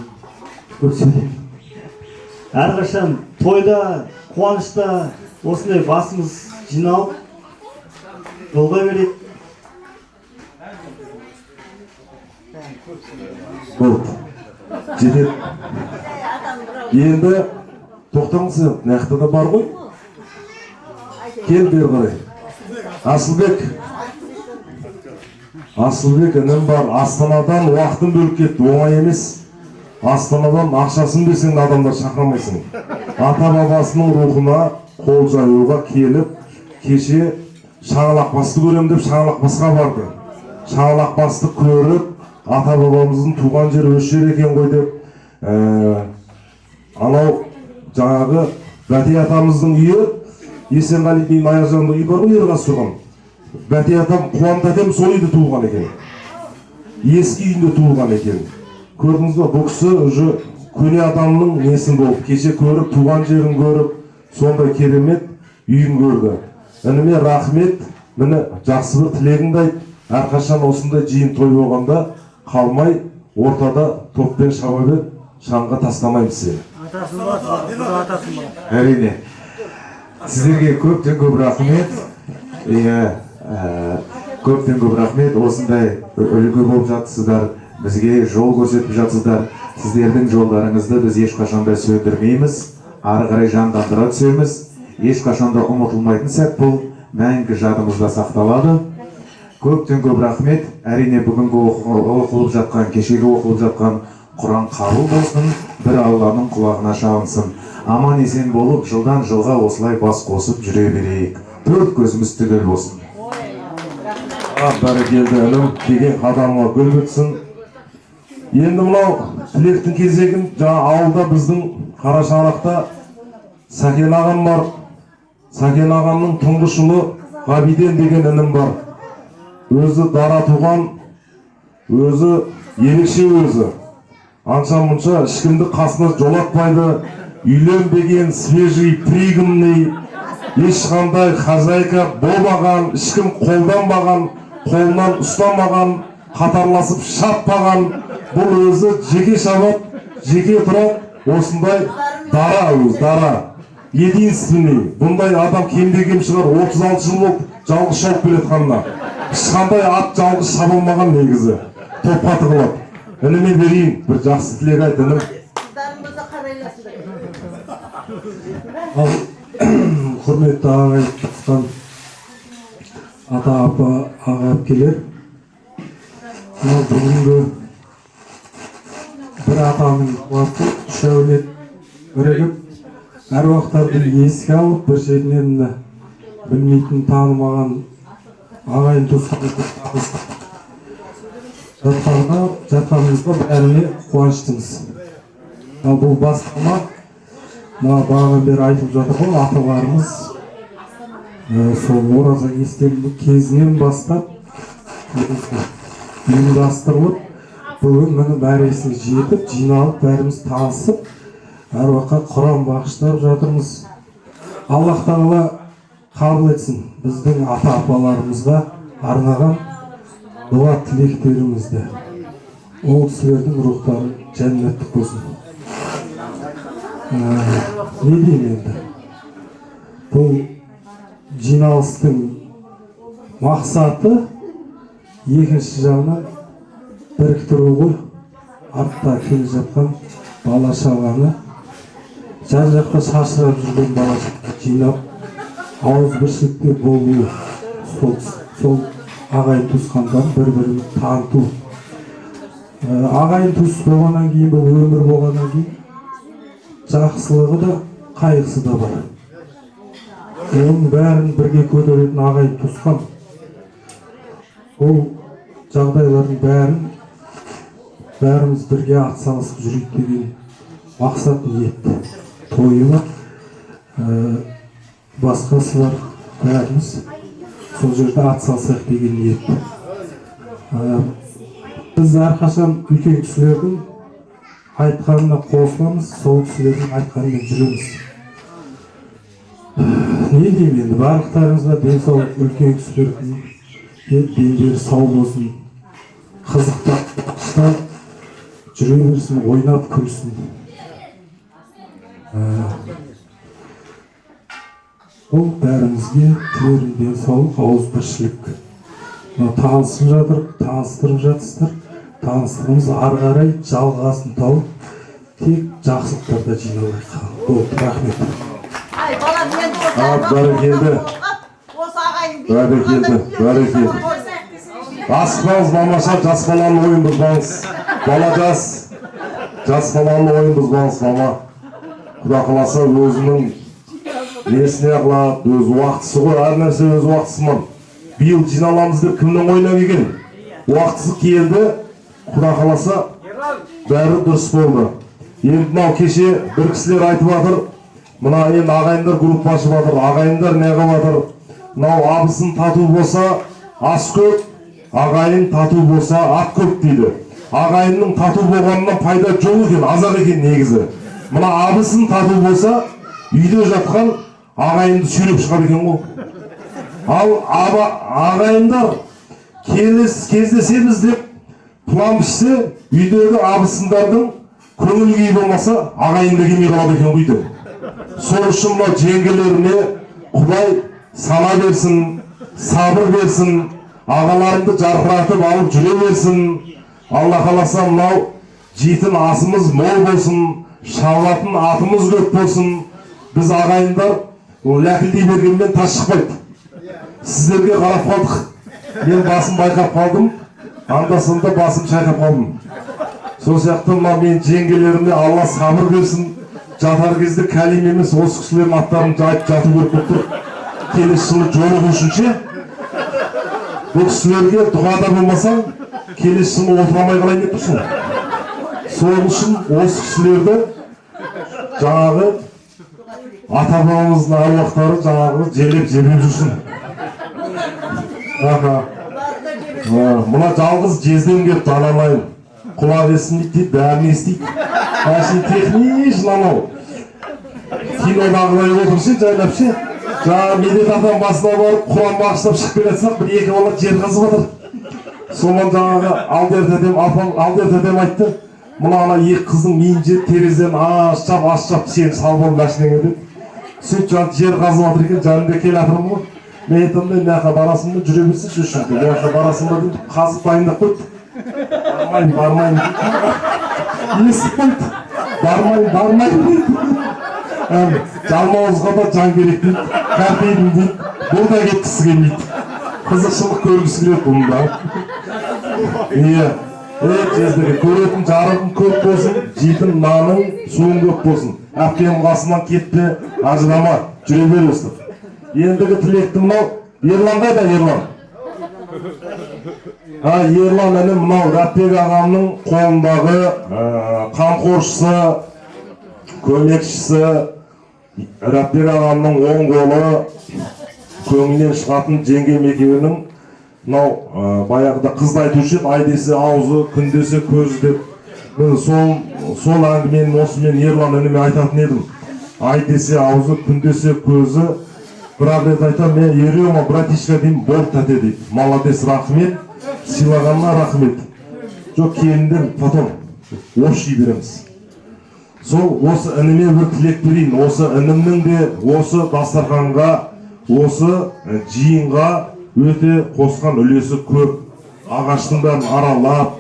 көп сөйлеймін. Әрқашан тойда, қуанышта осындай басымыз жиналып жолға береді. Болды. Жетеді. Енді тоқтаңыз, нақта да бар ғой. Кел бер қарай. Асылбек інім бар. Астанадан уақытын бөліп кетті, оңай емес. Астанадан ақшасын берсең адамдар шақырамайсың. Ата бабасының рухына қол жаюға келіп, кеше Шаңалақбасты көрем деп Шаңалақбасқа барды. Шаңалақбасты көріп, ата бабамыздың туған жері өз жер екен ғой деп, анау жаңағы Бәтей атамыздың үйі, Есенғали бидің аяқ жағында үй бар ғой, Ерғас тұрған. Бәтей атам, Қуант әкем сол үйде туылған екен. Ескі үйінде туылған екен. Көрдіңіз ба, бұл кісі уже көне адамның несін болып, кеше көріп, туған жерін көріп, сондай керемет үйін көрді. Ініме рахмет, міне жақсы бір тілегіңді айт. Әрқашан осындай жиын той болғанда қалмай, ортада топпен шаба бер, шаңға тастамаймыз сені. Әрине. Сіздерге көптен көп рахмет. Көптен көп рахмет. Осындай үлгі болып жатсыздар, бізге жол көрсетіп жатсыздар. Сіздердің жолдарыңызды біз ешқашанда сөндірмейміз, ары қарай жандандыра түсеміз. Ешқашанда ұмытылмайтын сәт бұл, мәңгі жадымызда сақталады. Көптен көп рахмет. Әрине бүгінгі оқылып жатқан, кешегі оқылып жатқан Құран қабыл болсын, бір Алланың құлағына шалынсын. Аман есен болып, жылдан жылға осылай бас қосып жүре берейік. Төрт көзіміз түгел болсын. Бәрекелді інім, деген қадамға гүл бітсін. Енді мынау тілектің кезегін, жаңа ауылда біздің Қарашаңырақта Сәкен ағам бар. Сәкен ағамның тұңғыш ұлы Ғабиден деген інім бар. Өзі дара туған, өзі ерекше өзі. Анша-мұнша ешкімді қасына жолатпайды, үйленбеген, свежий, пригодный, ешқандай хозяйка болмаған, ешкім қолданбаған, қолынан ұстамаған, қатарласып шаппаған. Бұл өзі жеке шабат, жеке тұрады, осындай дара өз, дара. Единственный, бұндай адам кемде-кем шығар, 36 жыл болып жалғыз шауып келеді қанына. Ешқандай ат жалғыз шабылмаған негізі, топқа тығылып. Ініме берейін, бір жақсы тілек айт, інім. Ал құрметті ағай тұтқан ата апа аға әпкелер, бүгінгі бір атаның уақыты үш әулет бірігіп, әруақтарды еске алып, бір жерінен білмейтін, танымаған ағайын туысқандарды жатқанымызға бәріне қуаныштымыз. Ал бұл бастама, бағадан бері айтып жатыр ғой, аталарымыз сол ораза естелік кезінен бастап ұйымдастырылып, бүгін міне бәресі жетіп, жиналып, бәріміз танысып, әруаққа Құран бағыштап жатырмыз. Аллах тағала қабыл етсін біздің ата-апаларымызға арнаған дуа тілектерімізді. Ол кісілердің рухтары жәннаттық болсын. Не деймін енді? Бұл жиналыстың мақсаты екінші жағынан біріктіру ғой. Артта келе жатқан бала-шағаны, жан-жаққа шашырап жүрген бала-шағаны жинап, ауызбіршілікте болуы, сол ағайын туысқандар бір-бірін таныту. Ағайын туыс болғаннан кейін, бұл өмір болғаннан кейін жақсылығы да, қайғысы да бар. оның бәрін бірге көтеретін ағайын туысқан. Ол жағдайлардың бәріміз бірге атсалысып жүрейік деген мақсат ниет. Тойы бар, басқасы бар, бәріміз сол жерде атсалысайық деген ниет. Біз әрқашан үлкен кісілердің айтқанына қосыламыз, сол кісілердің айтқанымен жүреміз. Не деймін енді, барлықтарыңызға денсаулық, үлкен кісілердің дендері сау болсын, қызықтап жүре берсін, ойнап күлсін. Ол бәрімізге тілерін денсаулық, ауызбіршілік. Таныстырып жатсыздар. Таныстырымыз ары қарай жалғасын тауып, тек жақсылықтарда жиналайық. Болды, рахмет. Бәрекелді. Асықпаңыз, мамаша, жас баланың ойын бұзбаңыз. Бала жас баланың ойын бұзбаңыз, мама. Құда қаласа өзінің несіне қылады, өз уақытысы ғой, әр нәрсе өз уақытысы ман. Биыл жиналамыз деп кімнің ойнап екен? Уақытысы келді, құда қаласа бәрі дұрыс болды. Енді мынау кеше бір кісілер айтып жатыр, мына енді ағайындар группа ашып жатыр, ағайындар не қылып жатыр? Мынау абысын тату болса ас көп, ағайын тату болса ат көп дейді. Ағайынның тату болғанынан пайда жоқ екен, азақ екен негізі. Мына абысын тату болса үйде жатқан ағайынды сүйреп шығар екен ғой. Ал ағайындар кездесеміз деп план пішсе, үйдегі абысындардың көңіл күйі болмаса ағайынды келмей қалады екен үйде. Сол үшін мынау жеңгелеріне Құдай сана берсін, сабыр берсін, ағаларымды жарқыратып алып жүре берсін. Алла қаласа мынау жейтін асымыз мол болсын, шабылатын атымыз көп болсын. Біз ағайындар ләкілдей бергенмен тас шықпайды. Сіздерге қарап қалдық. Мен басым байқап қалдым, анда-санда басым шайқап қалдым. Сол сияқты мен жеңгелеріме Алла сабыр берсін. Жатар кезде кәлим емес осы кісілердің аттарын жайып жату керек болып тұр. Келесі жылы жолығу үшінші. Бұл кісілерге дұғада болмасаң, келесі жылы отырамай қалайын деп тұрсың. Сол үшін осы кісілерді жаңағы ата-бабамыздың аруақтары жаңағы желеп жүрсін. Мына жалғыз жезден келіп жанамайын. Құлақ естімейді дейді, бәрін естиді. Әшейін техничный анау. Кинодағылай отырсын, жайлап ше. Жаңағы медитатан басына барып, Құран бағыштап шығып келе жатсақ, бір екі бала жер қазып жатыр. Сонан жаңағы алдертедем айтты. Мына ана екі қыздың миын жеп, терезеден ашчап, сені салбон мәшінеге деп. Сөйтіп жаңағы жер қазып жатыр екен, жанымда келе жатырмын ғой. Мен айтам, мен мына барасың ба, жүре берсінші үшін. Мына барасың ба деп қазып дайындап қойды. Бармайын. Естіп қойды. Бармайын дейді. Жалмауызға да жан керек дейді. Кәрпейдім дейді. Бұл да кеткісі келмейді. Қызықшылық көргісі келеді бұның да. Иә. Жездері, көретін жарығың көп болсын, жейтін наның, суың көп болсын. Әпкенің қасынан кетпе, ажырама, жүре бер өстіп. Ендігі тілекті мынау, Ерлан қайда, Ерлан? Ерлан әні мынау Рәпбек ағамның қолындағы қамқоршысы, көмекшісі, Рәпбек ағамның оң қолы, көңілінен шығатын жеңгем екеуінің мынау баяғыда қызды айтушы еді, ай десе аузы, күн десе көзі деп. Мен сол әңгіменің осы мен Ерлан ініме айтатын едім. Ай десе аузы, күн десе көзі. Бірақ рет айтам, мен Ерема, братишка деймін, бол тәте дейді. Молодец, рахмет, сыйлағанына рахмет. Жоқ, келіндер, потом, общий береміз. Сол осы ініме бір тілек берейін. Осы інімнің де осы дастарханға, осы жиынға өте қосқан үлесі көп. Ағаштың бәрін аралап,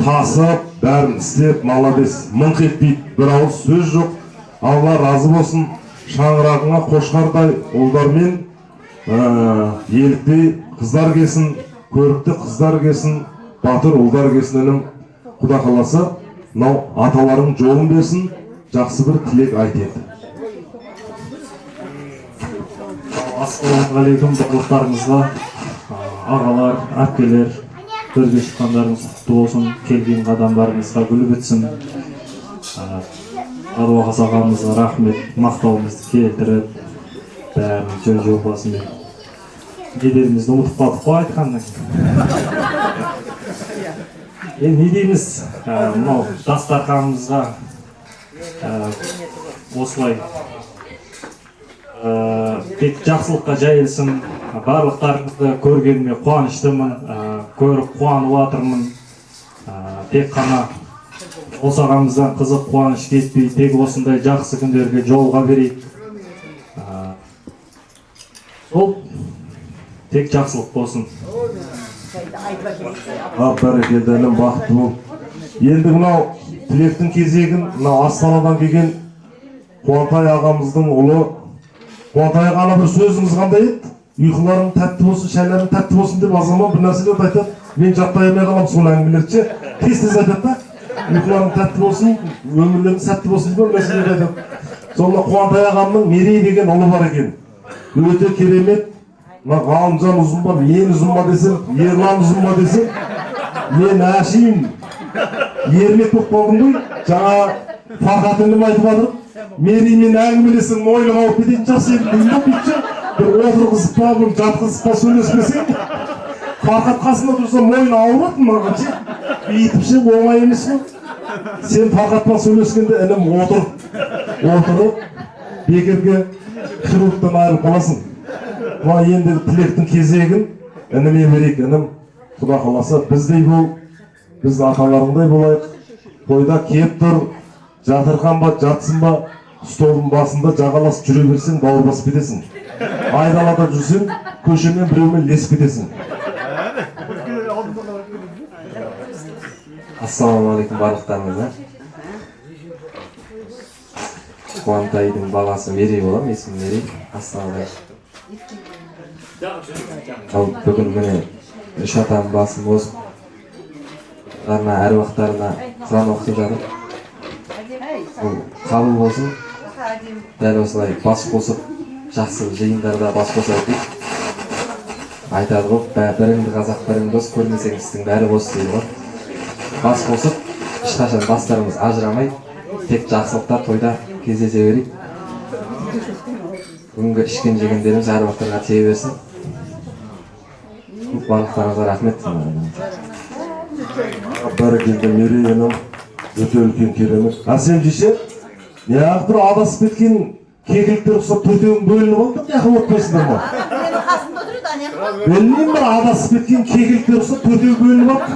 тасып, бәрін істеп, молодец, мыңқ етпейді. Бір ауыз сөз жоқ. Алла разы болсын. Шаңырағыңа қошқардай ұлдармен еліктей қыздар келсін, көрікті қыздар келсін, батыр ұлдар келсін інім. Құда қаласа, мынау аталарың жолын берсін, жақсы бір тілек айт енді. Ассалаумағалейкум барлықтарыңызға, ағалар, әпкелер, бірге шыққандарыңыз құтты болсын, келген қадамдарыңызға гүл бітсін. Аруақ ағамызға рахмет, мақтауымызды келтіріп, бәрін жөн жобасымен. Кедерімізді ұмытып қалдық қой айтқаннан. Енді не дейміз, мынау дастарханымызға осылай тек жақсылыққа жайылсын. Барлықтарыңызды көргеніме қуаныштымын, көріп қуанып жатырмын. Тек қана осы ағамыздан қызық қуаныш кетпей, тек осындай жақсы күндерге жолға берейік. Сол тек жақсылық болсын. Бәрекелді інім, бақытты бол. Енді мынау тілектің кезегін мынау Астанадан келген Қуантай ағамыздың ұлы. Қуантай ағаны бір сөзіңіз қандай еді? Ұйқыларың тәтті болсын, шайларың тәтті болсын деп азаман бір нәрселерді айтады. Мен жаттай алмай қалам сол әңгімелерді. Тез айтады да. Ұйқыларың тәтті болсын, өмірлерің сәтті болсын деп нәрселерді айтады. Сонда Қуантай ағамның Мерей деген ұлы бар екен. Өте керемет. Ғалымжан ұзынба, мен ұзынба десем, Ерлан ұзынба десем, мен әшейін ермек болып қалдым ғой. Жаңа Фархат інім айтып жатыр. Мереймен әңгімелесің, мойның ауып кететін жақсы еді. Бір отырғызып па, бір жатқызып па сөйлеспесең, Фархат қасында тұрса мойны ауырады маған ше. Бүйтіп оңай емес қой. Сен Фархатпен сөйлескенде інім отырып, бекерге хирургтан айырылып қаласың. Бұла енді тілектің кезегін ініме берейік. Інім, Құда қаласа біздей бол, біз аталарыңдай болайық. Тойда кеп тұр, жатырқан ба, жатсын ба, столдың басында жағаласып жүре берсең, бауыр басып кетесің. Айдалада жүрсең, көшемен біреумен лесіп кетесің. Ассалаумағалейкум барлықтарыңызға. Қуантайдың баласы Мерей боламын, есімім Мерей. Ассалаумағалейкум. Бүгін міне үш атаның басын қосып, әруақтарына Құран оқытып жатыр. Қабыл болсын, дәл осылай бас қосып, жақсы жиындарда бас қосайық дейді. Айтады ғой, біріңді қазақ, біріңді дос, көрмесең істің бәрі бос дейді ғой. Бас қосып, ешқашан бастарымыз ажырамай, тек жақсылықтар тойда кездесе берейік. Бүгінгі ішкен жегендеріміз әруақтарға тие берсін. Барлықтарыңызға рахмет. Бәрекелді Мерей інім, өте үлкен керемет. Әсем жеше, неғып бір адасып кеткен кекіліктер ұқсап төртеуің бөлініп алды, неғып отпайсыңдар ма? Білмеймін, бір адасып кеткен кекіліктер ұқсап төртеуі бөлініп алды.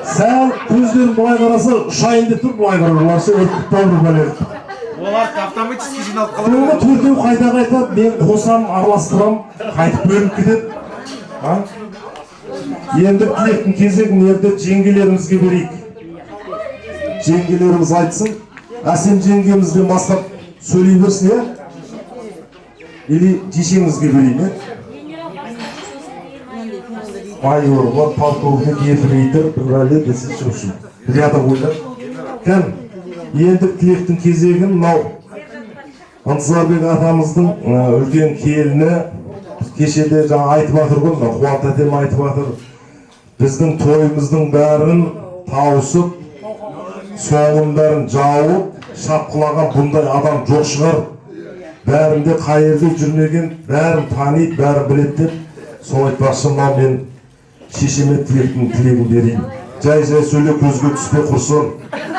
Сәл көздерін бұлай қараса, ұшайын деп тұр, бұлай қарарларса өркіп тауыр бәлер. Олар автоматически жиналып қалады. Соңғы төртеу қайта мен қосам, араластырам, қайтып бөлініп кетеді. Енді тілектің кезегін ерді жеңгелерімізге берейік. Жеңгелеріміз айтсын. Әсем жеңгемізден бастап сөйлей берсін, е? Или жешеңізге берейін, е? Майор бар, полковник, ефрейтор, бригадир десе жүрсін. Ряда ойлар. Кән, енді тілектің кезегін мынау Ынтызарбек атамыздың үлкен келіні кешеде жаңа айтып жатыр ғой, Қуант әтем айтып жатыр. Біздің тойымыздың бәрін тауысып, соңын бәрін жауып, шапқылаған бұндай адам жоқ шығар. Бәрінде қайырды жүрмеген, бәрін таниды, бәрін біледі деп, сол айтпақшы мен шешеме тілектің тілегін берейін. Жай сөйле, көзге түспей құрсын.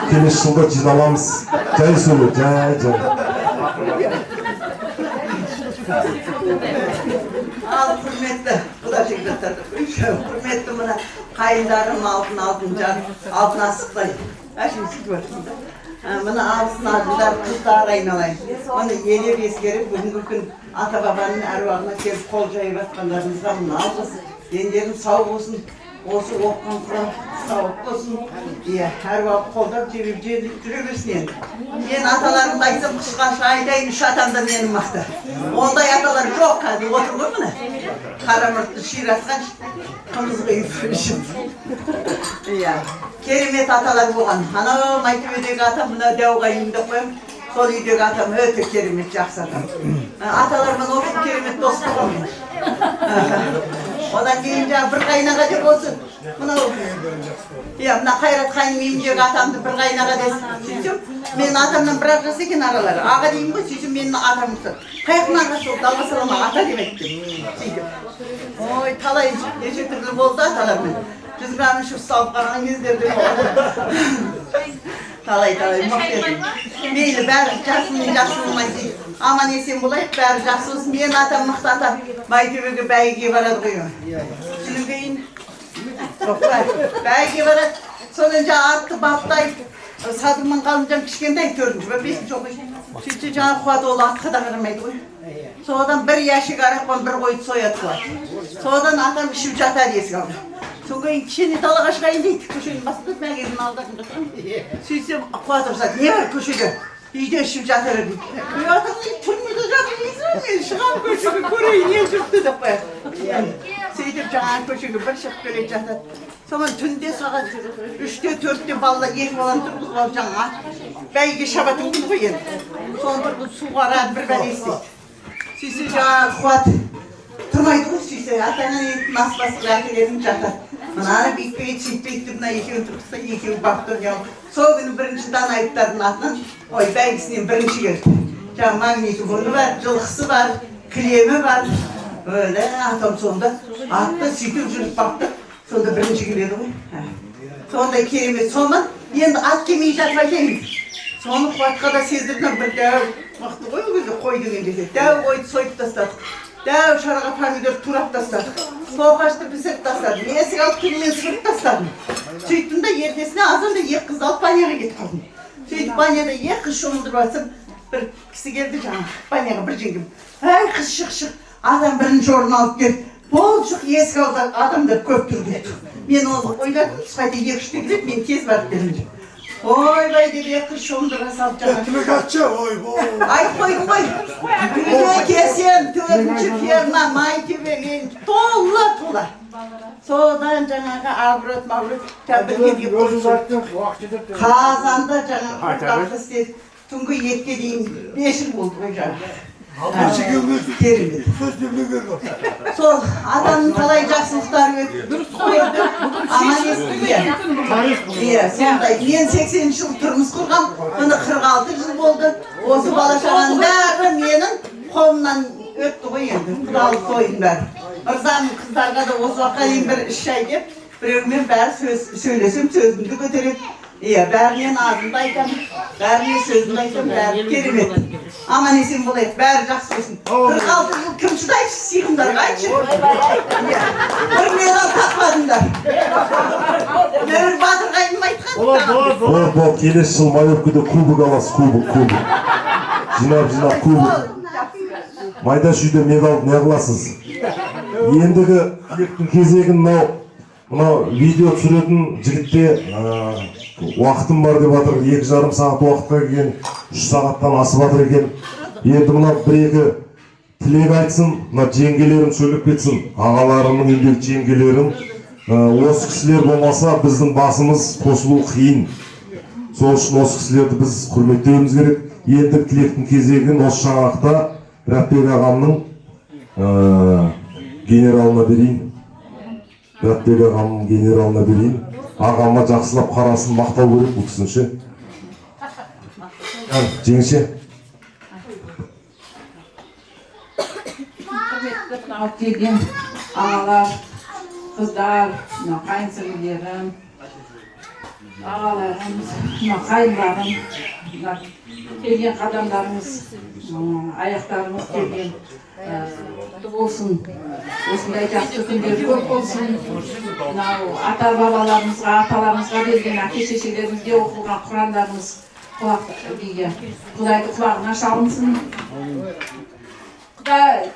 Келесі жылда жиналамыз. Жай сөйле, жай. Ал құрметті құда жігіттер, құрметті мына қайындарым алтын асықтай. Әшім сүйтіп отырсыңдар. Мына алсын адындар қыздар айналайын. Оны елеп ескеріп, бүгінгі күн ата-бабаның әруағына келіп қол жайып атқандарыңызға мына алғыс. Дендерің сау болсын, осы оққан Құран сауап болсын. Әруақ қолдап жебіп жүре берсін енді. Мен аталарымды айтсам, қысқаша айтайын, үш атамда менің мақты. Ондай аталар жоқ қазір, отыр ғой міне. Қара мұртты ширатқан қымыз қиып ішіп. Керемет аталар болған. Анау Майтөбедегі атам, мына Дәуғайын деп қоям. Сол үйдегі атам өте керемет жақсы адам. Аталармен осы керемет дос болған. Одан кейін жаңағы бір қайнаға деп болсын. Мынау мына Қайрат қайным үйімдегі атамды бір қайнаға десін. Сөйтсем, менің атамнан бір ақ жас екен аралары. Аға деймін ғой, сөйтсем менің атам ұқсат. Қаяқтың ағасы болды, алға салама ата деп айттым. Сөйтіп. Ой, талай неше түрлі болды аталармен. 100 грамм ішіп салып қараған кездерде болды. Талай мықты едім. Мейлі бәрі жақсының жақсылығына дейін. Аман есен болайық, бәрі жақсы болсын. Мен атам мықты ата Майтөбеге бәйгеге барады ғой. Сүлігейін. Бәйгеге барады. Содан жаңа атты баптайды. Садымның қалымжан кішкентай 4-ші ба 5-ші оқиды. Сөйтсе жаңа қуаты ол атқа да қарамайды ғой. Содан бір яшик арақпен бір қойды сояды қуады. Содан атам ішіп жатады есік алды. Содан кейін кішкене далаға шығайын дейді. Көшенің басында мәгердің алдында тұрмын. Сөйтсем қуат ұрсады. Не бар көшеде? Үйде ішіп жатыр дейді. Атам түрмеде жатыр дейсің ғой, мен шығам көшеге көрейін не жүріпті деп қояды. Сөйтіп жаңағы көшеге бір шығып келе жатады. Соған түнде сағат 3-те 4-те балалар 2 баланы тұрғызып алып жаңа бәйге шабатын күн ғой енді. Соны тұрғызып суға арады бір бәле істейді. Сөйтсе жаңағы қуат тұрмайды ғой, сөйтсе атаңа етін ас басып әкелерін жатады. Мынаны бүйтпейді, сөйтпейді, мына екеуін тұрғызса екеуі бақ тұрған. Сол күні бірінші Данайыптардың атынан ой бәйгісінен бірінші келді. Жаңағы магнитофоны бар, жылқысы бар, кілемі бар. Öyle атам сонда атты сөйтіп жүріп бақты. Сонда бірінші келеді ғой. Сонда керемет соны енді ат кемей жатып айтайын. Соны қуатқа да сездірген бір дәу мықты ғой ол кезде қой деген кезде. Дәу қойды сойып тастадық. Дәу шараға помидор турап тастадық. Тоқашты пісіріп тастадым. Есік алып түнімен сырып тастадым. Сөйттім да ертесіне азанда 2 қызды алып баняға кетіп қалдым. Сөйтіп баняда 2 қыз шомылдырып жатсам бір кісі келді жаңа баняға бір жеңгем. Әй қыз шық. Адам бірінші орын алып келді. Бол шық есік алды адамдар көп тұр деді. Мен оны ойладым, қайта 2-3-те келеді, мен тез барып келдім. Ойбай деп 2 қыз шомылдыра салып жаңа. Кімі қатшы? Айтып қойдым ғой. Кесен, 4-ші ферма, Майтөбе, тола. Содан жаңағы аброт, тәбілгенге қосып. Қазанда жаңағы құртақты істеді. Түнгі 2-ке дейін 5 жыл болды ғой жаңа. Керемет. Сол адамның талай жақсылықтары дұрыс қойды. Аман есті. Сондай. Мен 80 жыл тұрмыс құрғам. Міне 46 жыл болды. Осы бала-шағаның бәрі менің қолымнан өтті ғой енді. Құдалық тойын бәрі. Ырзамын қыздарға да осы уақытқа дейін бір іс шай деп, біреумен бәрі сөйлесем сөзімді көтереді. Бәрінен азымды айтам, бәрінен сөзімді айтам, бәрі керемет. Аман есен болайық, бәрі жақсы болсын. 46 жыл кім шыдайды сиқымдарға айтшы. Бір медал тақпадыңдар. Бір батыр қайным айтқан. Бол, келесі жыл Майоркада кубок аласыз, кубок. Жинап кубок. Майда шүйде медал не қыласыз? Ендігі тілектің кезегін мынау видео түсіретін жігітте уақытым бар деп жатыр, 2,5 сағат уақытқа келген, 3 сағаттан асып жатыр екен. Енді мына 1-2 тілек айтсын, мына жеңгелерім сөйлеп кетсін, ағаларымның еңбек жеңгелерім. Осы кісілер болмаса біздің басымыз қосылу қиын. Сол үшін осы кісілерді біз құрметтеуіміз керек. Енді тілектің кезегін осы шаңырақта Рәпбек ағамның генералына берейін. Ағама жақсылап қарасын, мақтау көріп бұл кісінші. Жеңше. Құрметті алып келген ағалар, қыздар, қайынсіңлерім, ағаларым, қайындарым, келген қадамдарыңыз, аяқтарыңыз келген болсын. Осындай жақсы күндер көп болсын. Ата-бабаларымызға, аталарымызға берген әке-шешелерімізге оқылған құрандарымыз Құдайды құлағына шалынсын. Құдай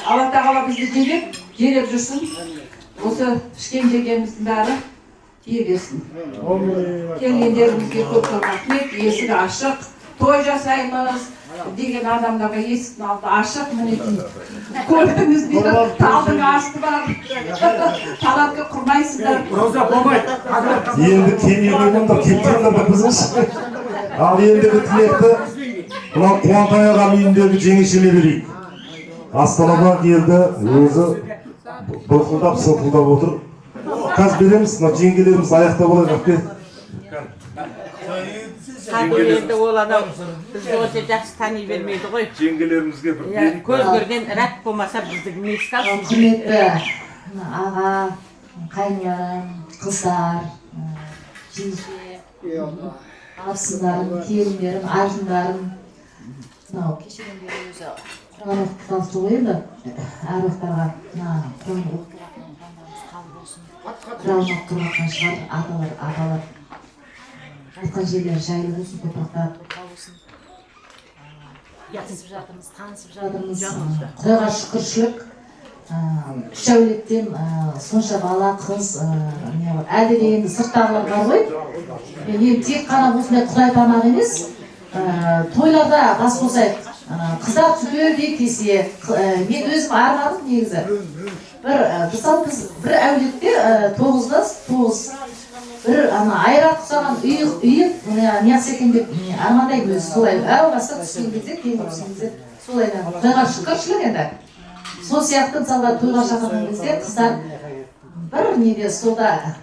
Алла тағала бізді желеп жүрсін. Осы ішкен жегеніміздің бәрі тие берсін. Келгендерімізге көп рахмет. Есігі ашық, той жасаймыз деген адамдарға есіктің алды ашық, мінетін көрдіңіздер, талдың асты бар, талапқа құрмайсыздар. Енді келгендер, кеткендер біздіңіз. Ал ендігі тілекті мына Қуантай ағам үйіндегі жеңешеме берейік. Астанадан келді, өзі былқылдап сылқылдап отыр. Қазір береміз, мына жеңгелеріміз аяқта болайық, рахмет. Енді ол анау бізді өте жақсы тани бермейді ғой. Жеңгелерімізге бір берейік. Көз көрген рәт болмаса біздігі несі қалсын. Құрметті аға, қайныларым, қыздар, жеңше, абысындарым, келіндерім, ажындарым. Мынау кешеден бері өзі құран оқып тұтасты ғой енді. Әр уақыттарға құран оқып тұратын жандарымыз қабыл болсын. Құран оқып тұрған шығар, ағалар. Айтқан жерлер жайлы болсын, топырақтар тоқа болсын. Ятысып жатырмыз, танысып жатырмыз. Құдайға шүкіршілік. Үш әулеттен сонша бала, қыз, әлде дегенде сырттағылар бар ғой. Енді тек қана осындай Құдай памақ емес, тойларда бас қосайық. Қыздар түгелдей кесе. Мен өзім арманым негізі. Мысалы біз бір әулетте 9 бір айрақ ұсаған үйіп неғыс екен деп армандайды өзі солай. Әу баста түскен кезде, кейін түскен кезде солай. Құдайға шүкіршілік енді. Сол сияқты мысалға тойға шақырған кезде қыздар бір неде солда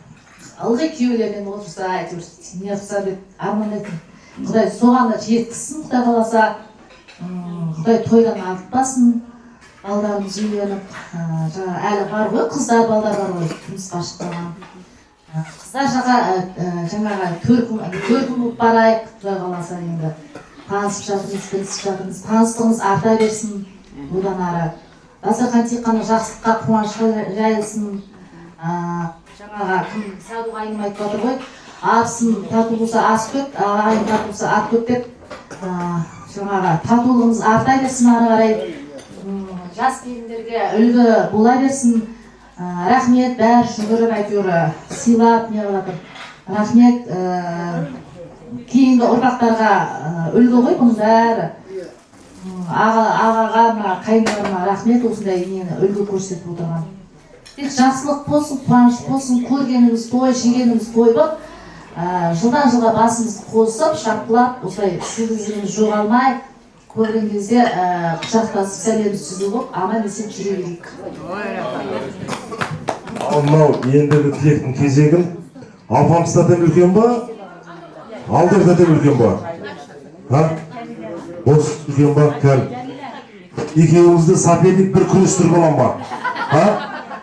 ылғи күйеулермен отырса, әйтеуір неғыса деп армандайтын. Құдай соған да жеткізсін, Құдай қаласа. Құдай тойдан артпасын. Балдарымыз үйленіп, әлі бар ғой, қыздар балдар бар ғой, тұрмысқа шыққан. Қыздар жаңағы төркін болып барайық, Құдай қаласа енді. Танысып жатырмыз, білісіп жатырмыз, таныстығымыз арта берсін, одан ары. Дастархан тек қана жақсылыққа, қуанышқа жайылсын. Жаңағы кім Садуға айным айтып отыр ғой, абысын тату болса ас көт, ағайын тату болса ат көт деп, жаңағы татулығымыз арта берсін ары қарай. Жас келіндерге үлгі бола берсін. Рахмет, бәрі жүгіріп әйтеуір сыйлап не қылатыр. Рахмет, кейінгі ұрпақтарға үлгі ғой бұның бәрі. Ағаға, қайындарыма рахмет осындай нені үлгі көрсетіп отырған. Тек жақсылық болсын, қуаныш болсын, көргеніміз той, жегеніміз той болып, жылдан жылға басымызды қосып, шапқылап, осылай сізіміз жоғалмай, көрген кезде құшақтасып сәлеміз түзу болып, аман есен жүре берейік. Ал мынау ендігі тілектің кезегін алпамыстардан үлкен ба? Алдырдардан үлкен ба? Бос үлкен ба? Кәл. Екеуіңізді сапелік бір күрестір болам ба?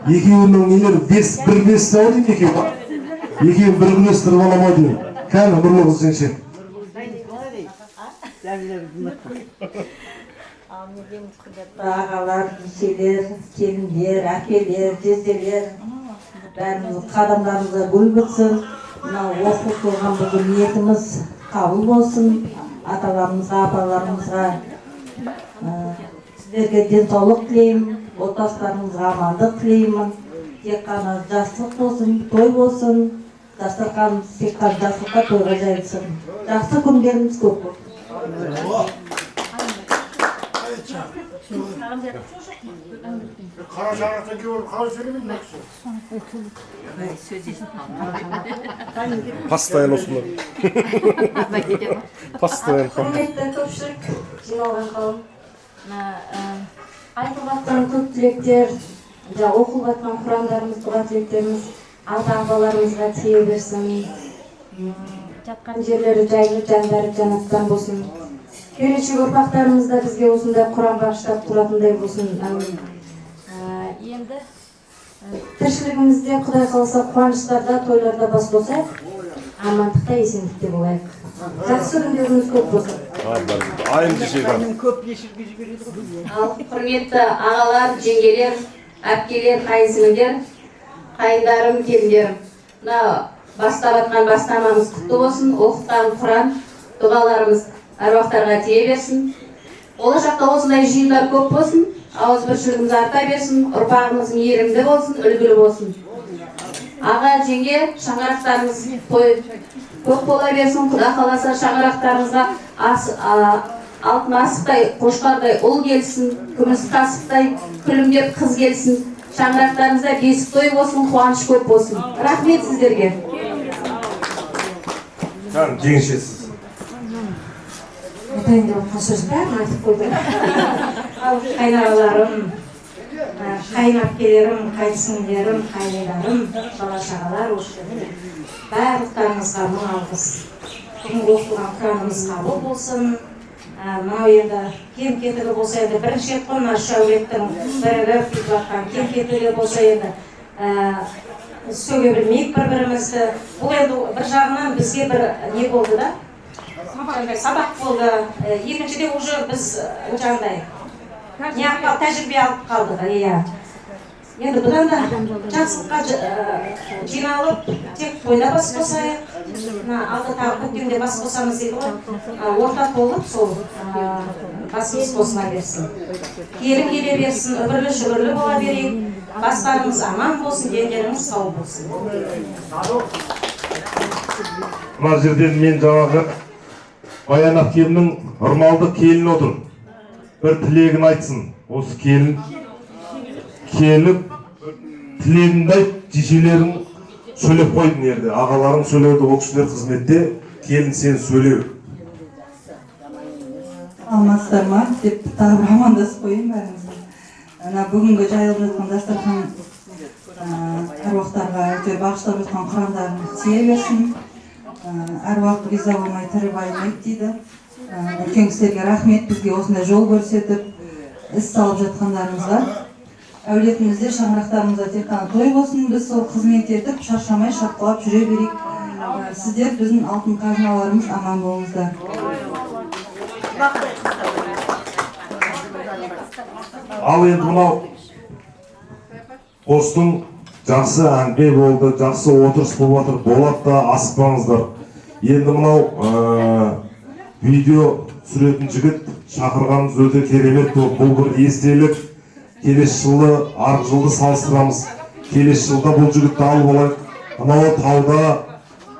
Екеуінің нелер бір бес сау дейін екеу? Екеуін бір күрестір болам ба дейін? Кәл, нұрлы қыз жеңше. Ағалар, шешелер, келіндер, әкелер, жезделер, бәріміз қадамдарымызға гүл бітсін. Мынау оқып тұрған бүгін ниетіміз қабыл болсын. Аталарымызға, апаларымызға сіздерге денсаулық тілеймін, отбасыларыңызға амандық тілеймін. Тек қана жақсылық болсын, той болсын. Дастархан тек қана жақсылыққа, тойға жайылсын. Жақсы күндеріміз көп болсын. Қара шаңырақтан келіп қалай сөйлемейді ме кісі? Постоянно осындай. Постоянно. Құрметті көпшілік, жиналған қауым. Айтылып жатқан көп тілектер, оқылып жатқан құрандарымыз, дұға тілектеріміз ата-ағаларымызға тие берсін. Жатқан жерлері жайлы, жандары жанаттан болсын. Келешек ұрпақтарымыз да бізге осындай құран бағыштап тұратындай болсын. Енді тіршілігімізде Құдай қаласа қуаныштарда, тойларда бас болсақ, амандықта, есендікте болайық. Жақсы күндеріңіз көп болсын. Ал құрметті ағалар, жеңгелер, әпкелер, қайынсіңлілер, қайындарым, келіндерім. Бастап атқан бастамамыз құтты болсын, оқытқан құран, дұғаларымыз әруақтарға тие берсін. Болашақта осындай жиындар көп болсын, ауызбіршілігіміз арта берсін, ұрпағымыз мейірімді болсын, үлгілі болсын. Аға, жеңге, шаңырақтарымыз көп бола берсін. Құда қаласа шаңырақтарымызға алтын асықтай, қошқардай ұл келсін, күміс қасықтай күлімдеп қыз келсін. Шаңырақтарымызда бесік той болсын, қуаныш көп болсын. Рахмет сіздерге. Жеңшесіз. айтайын деп отқан сөздің бәрін айтып қойды. Ал қайнағаларым, қайынәпкелерім, қайынсіңлілерім, қайныларым, бала-шағалар, барлықтарыңызға мың алғыс. Бүгінгі оқылған Құранымыз қабыл болсын. Мынау енді кем-кетігі болса енді бірінші рет қой мына үш әулеттің бірігіп кетіп жатқан кем-кетігі болса енді сөге білмейік бір-бірімізді. Бұл енді бір жағынан бізге бір не болды да, сабақ болды. Екіншіде уже біз жаңағыдай тәжірибе алып қалдық. Енді бұдан да жақсылыққа жиналып, тек тойда бас қосайық. Алды тағы көктемде бас қосамыз дейді ғой. Орта толып сол басымыз қосыла берсін. Келін келе берсін, үбірлі-жүгірлі бола берейік. Бастарымыз аман болсын, дендеріміз сау болсын. Мына жерден мен жаңағы Баян әпкемнің ырмалды келін отыр. Бір тілегін айтсын. Осы келін келіп тілегінді айт, жешелерің сөйлеп қойдың ерді. Ағаларың сөйлеуді, ол кісілер қызметте, келін сен сөйлеу. Алмастар ма деп тағы бір амандасып қойын бәріңізге. Бүгінгі жайылып жатқан дастархан әруақтарға әйтеуір бағыштап жатқан Құрандарын тие берсін. Әруақ риза болмай тірі байымайды дейді. Үлкен кісілерге рахмет, бізге осындай жол көрсетіп, іс салып жатқандарыңызға. Әулетімізде шаңырақтарымызда тек қана той болсын, біз сол қызмет етіп, шаршамай шапқылап жүре берейік. Сіздер біздің алтын қазыналарымыз, аман болыңыздар. Ал енді мынау қостың жақсы әңгіме болды, жақсы отырыс болып жатыр, болады да асықпаңыздар. Енді мынау видео түсіретін жігіт шақырғанымыз өте керемет болып, бұл бір естелік. Келесі жылы, арғы жылды салыстырамыз. Келесі жылда бұл жігітті алып алайық. Мынау тауда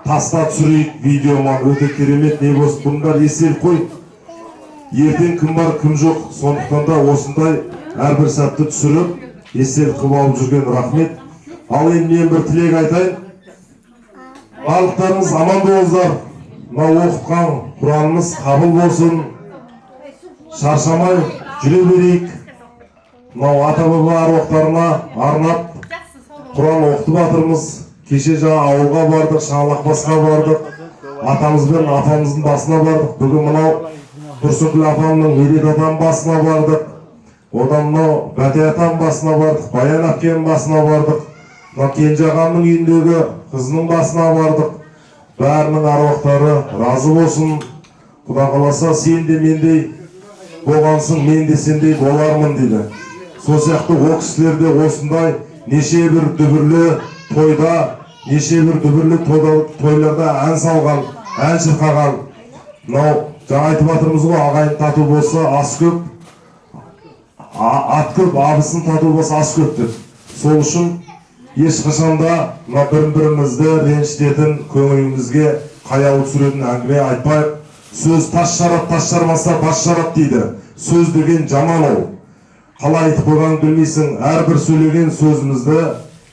таста түсірейік видеома, өте керемет не болсын. Бұның бәрі естелік қой. Ертең кім бар, кім жоқ. Сондықтан да осындай әрбір сәтті түсіріп, естелік қылып алып жүрген рахмет. Ал енді мен бір тілек айтайын. Барлықтарыңыз аман болыңыздар. Мынау оқытқан Құранымыз қабыл болсын. Шаршамай жүре берейік. Мынау ата-баба аруақтарына арнап Құран оқытып жатырмыз. Кеше жаңа ауылға бардық, Шаңлақбасқа бардық. Атамыз бен апамыздың басына бардық. Бүгін мынау Тұрсынкүл апамның Медет атам басына бардық. Одан мынау Бәте атам басына бардық. Баян әпкемнің басына бардық. Мынау Кенже ағамның үйіндегі қызының басына бардық. Бәрінің аруақтары разы болсын. Құда қаласа сен де мендей болғансың, мен де сендей болармын дейді. Сол сияқты о кісілерде осындай неше бір дүбірлі тойда, неше бір дүбірлі тойларда ән салған, ән шырқаған. Мынау жаңа айтып жатырмыз ғой, ағайын тату болса ас көп, ат көп, абысын тату болса ас көп деп. Сол үшін ешқашанда бір-бірімізді ренжітетін, көңілімізге қаяу түсіретін әңгіме айтпайық. Сөз тас жарат, тас жармаса бас жарат дейді. Сөз деген жаман ол. Қалай айтып қойғанын білмейсің, әрбір сөйлеген сөзімізді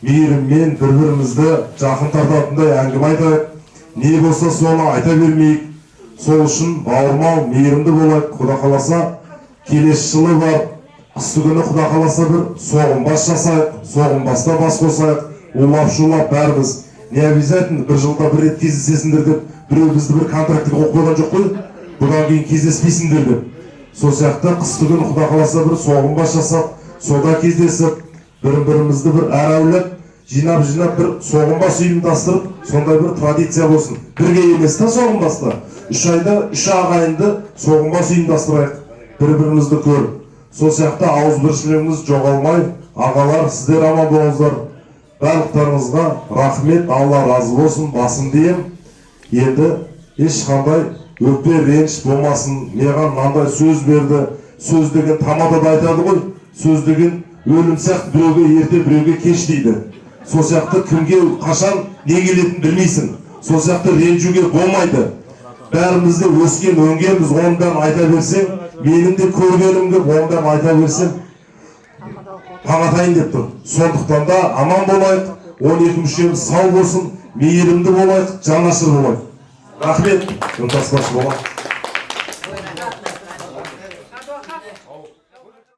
мейіріммен бір-бірімізді жақын тартатындай әңгіме айтайық. Не болса соны айта бермейік. Сол үшін бауырмал, мейірімді болайық. Құда қаласа келесі жылы бар. Қысты күні Құда қаласа бір соғымбас жасайық, соғымбаста бас қосайық, улап-шулап бәріміз. Не обязательно бір жылда бір рет кездесесіңдер деп, біреу бізді бір контрактіге қойып қойған жоқ қой, бұдан кейін кездеспейсіңдер деп. Сол сияқты қысты күні Құда қаласа бір соғымбас жасап, сода кездесіп, бірін-бірімізді бір әр әулет жинап бір соғымбас ұйымдастырып, сондай бір традиция болсын. Бірге емес та соғымбаста. 3 айда 3 ағайынды соғымбас ұйымдастырайық, бір-бірімізді көріп. Сол сияқты ауызбіршілігіміз жоғалмай, ағалар сіздер аман болыңыздар. Барлықтарыңызға рахмет, Алла разы болсын, басым дейім. Енді ешқандай өкпе реніш болмасын. Маған мынандай сөз берді. Сөз деген тамадада айтады ғой. Сөз деген өлім сияқты біреуге ерте, біреуге кеш дейді. Сол сияқты кімге қашан не келетінін білмейсің. Сол сияқты ренжуге болмайды. Бәрімізде өскен, өңгенбіз, ондан айта берсең, менің де көргенімді ондан айта берсем таңатайын деп тұр. Сондықтан да аман болайық, 12 мүшеміз сау болсын, мейірімді болайық, жанашыр болайық. Рахмет, үнтаспашы болайық.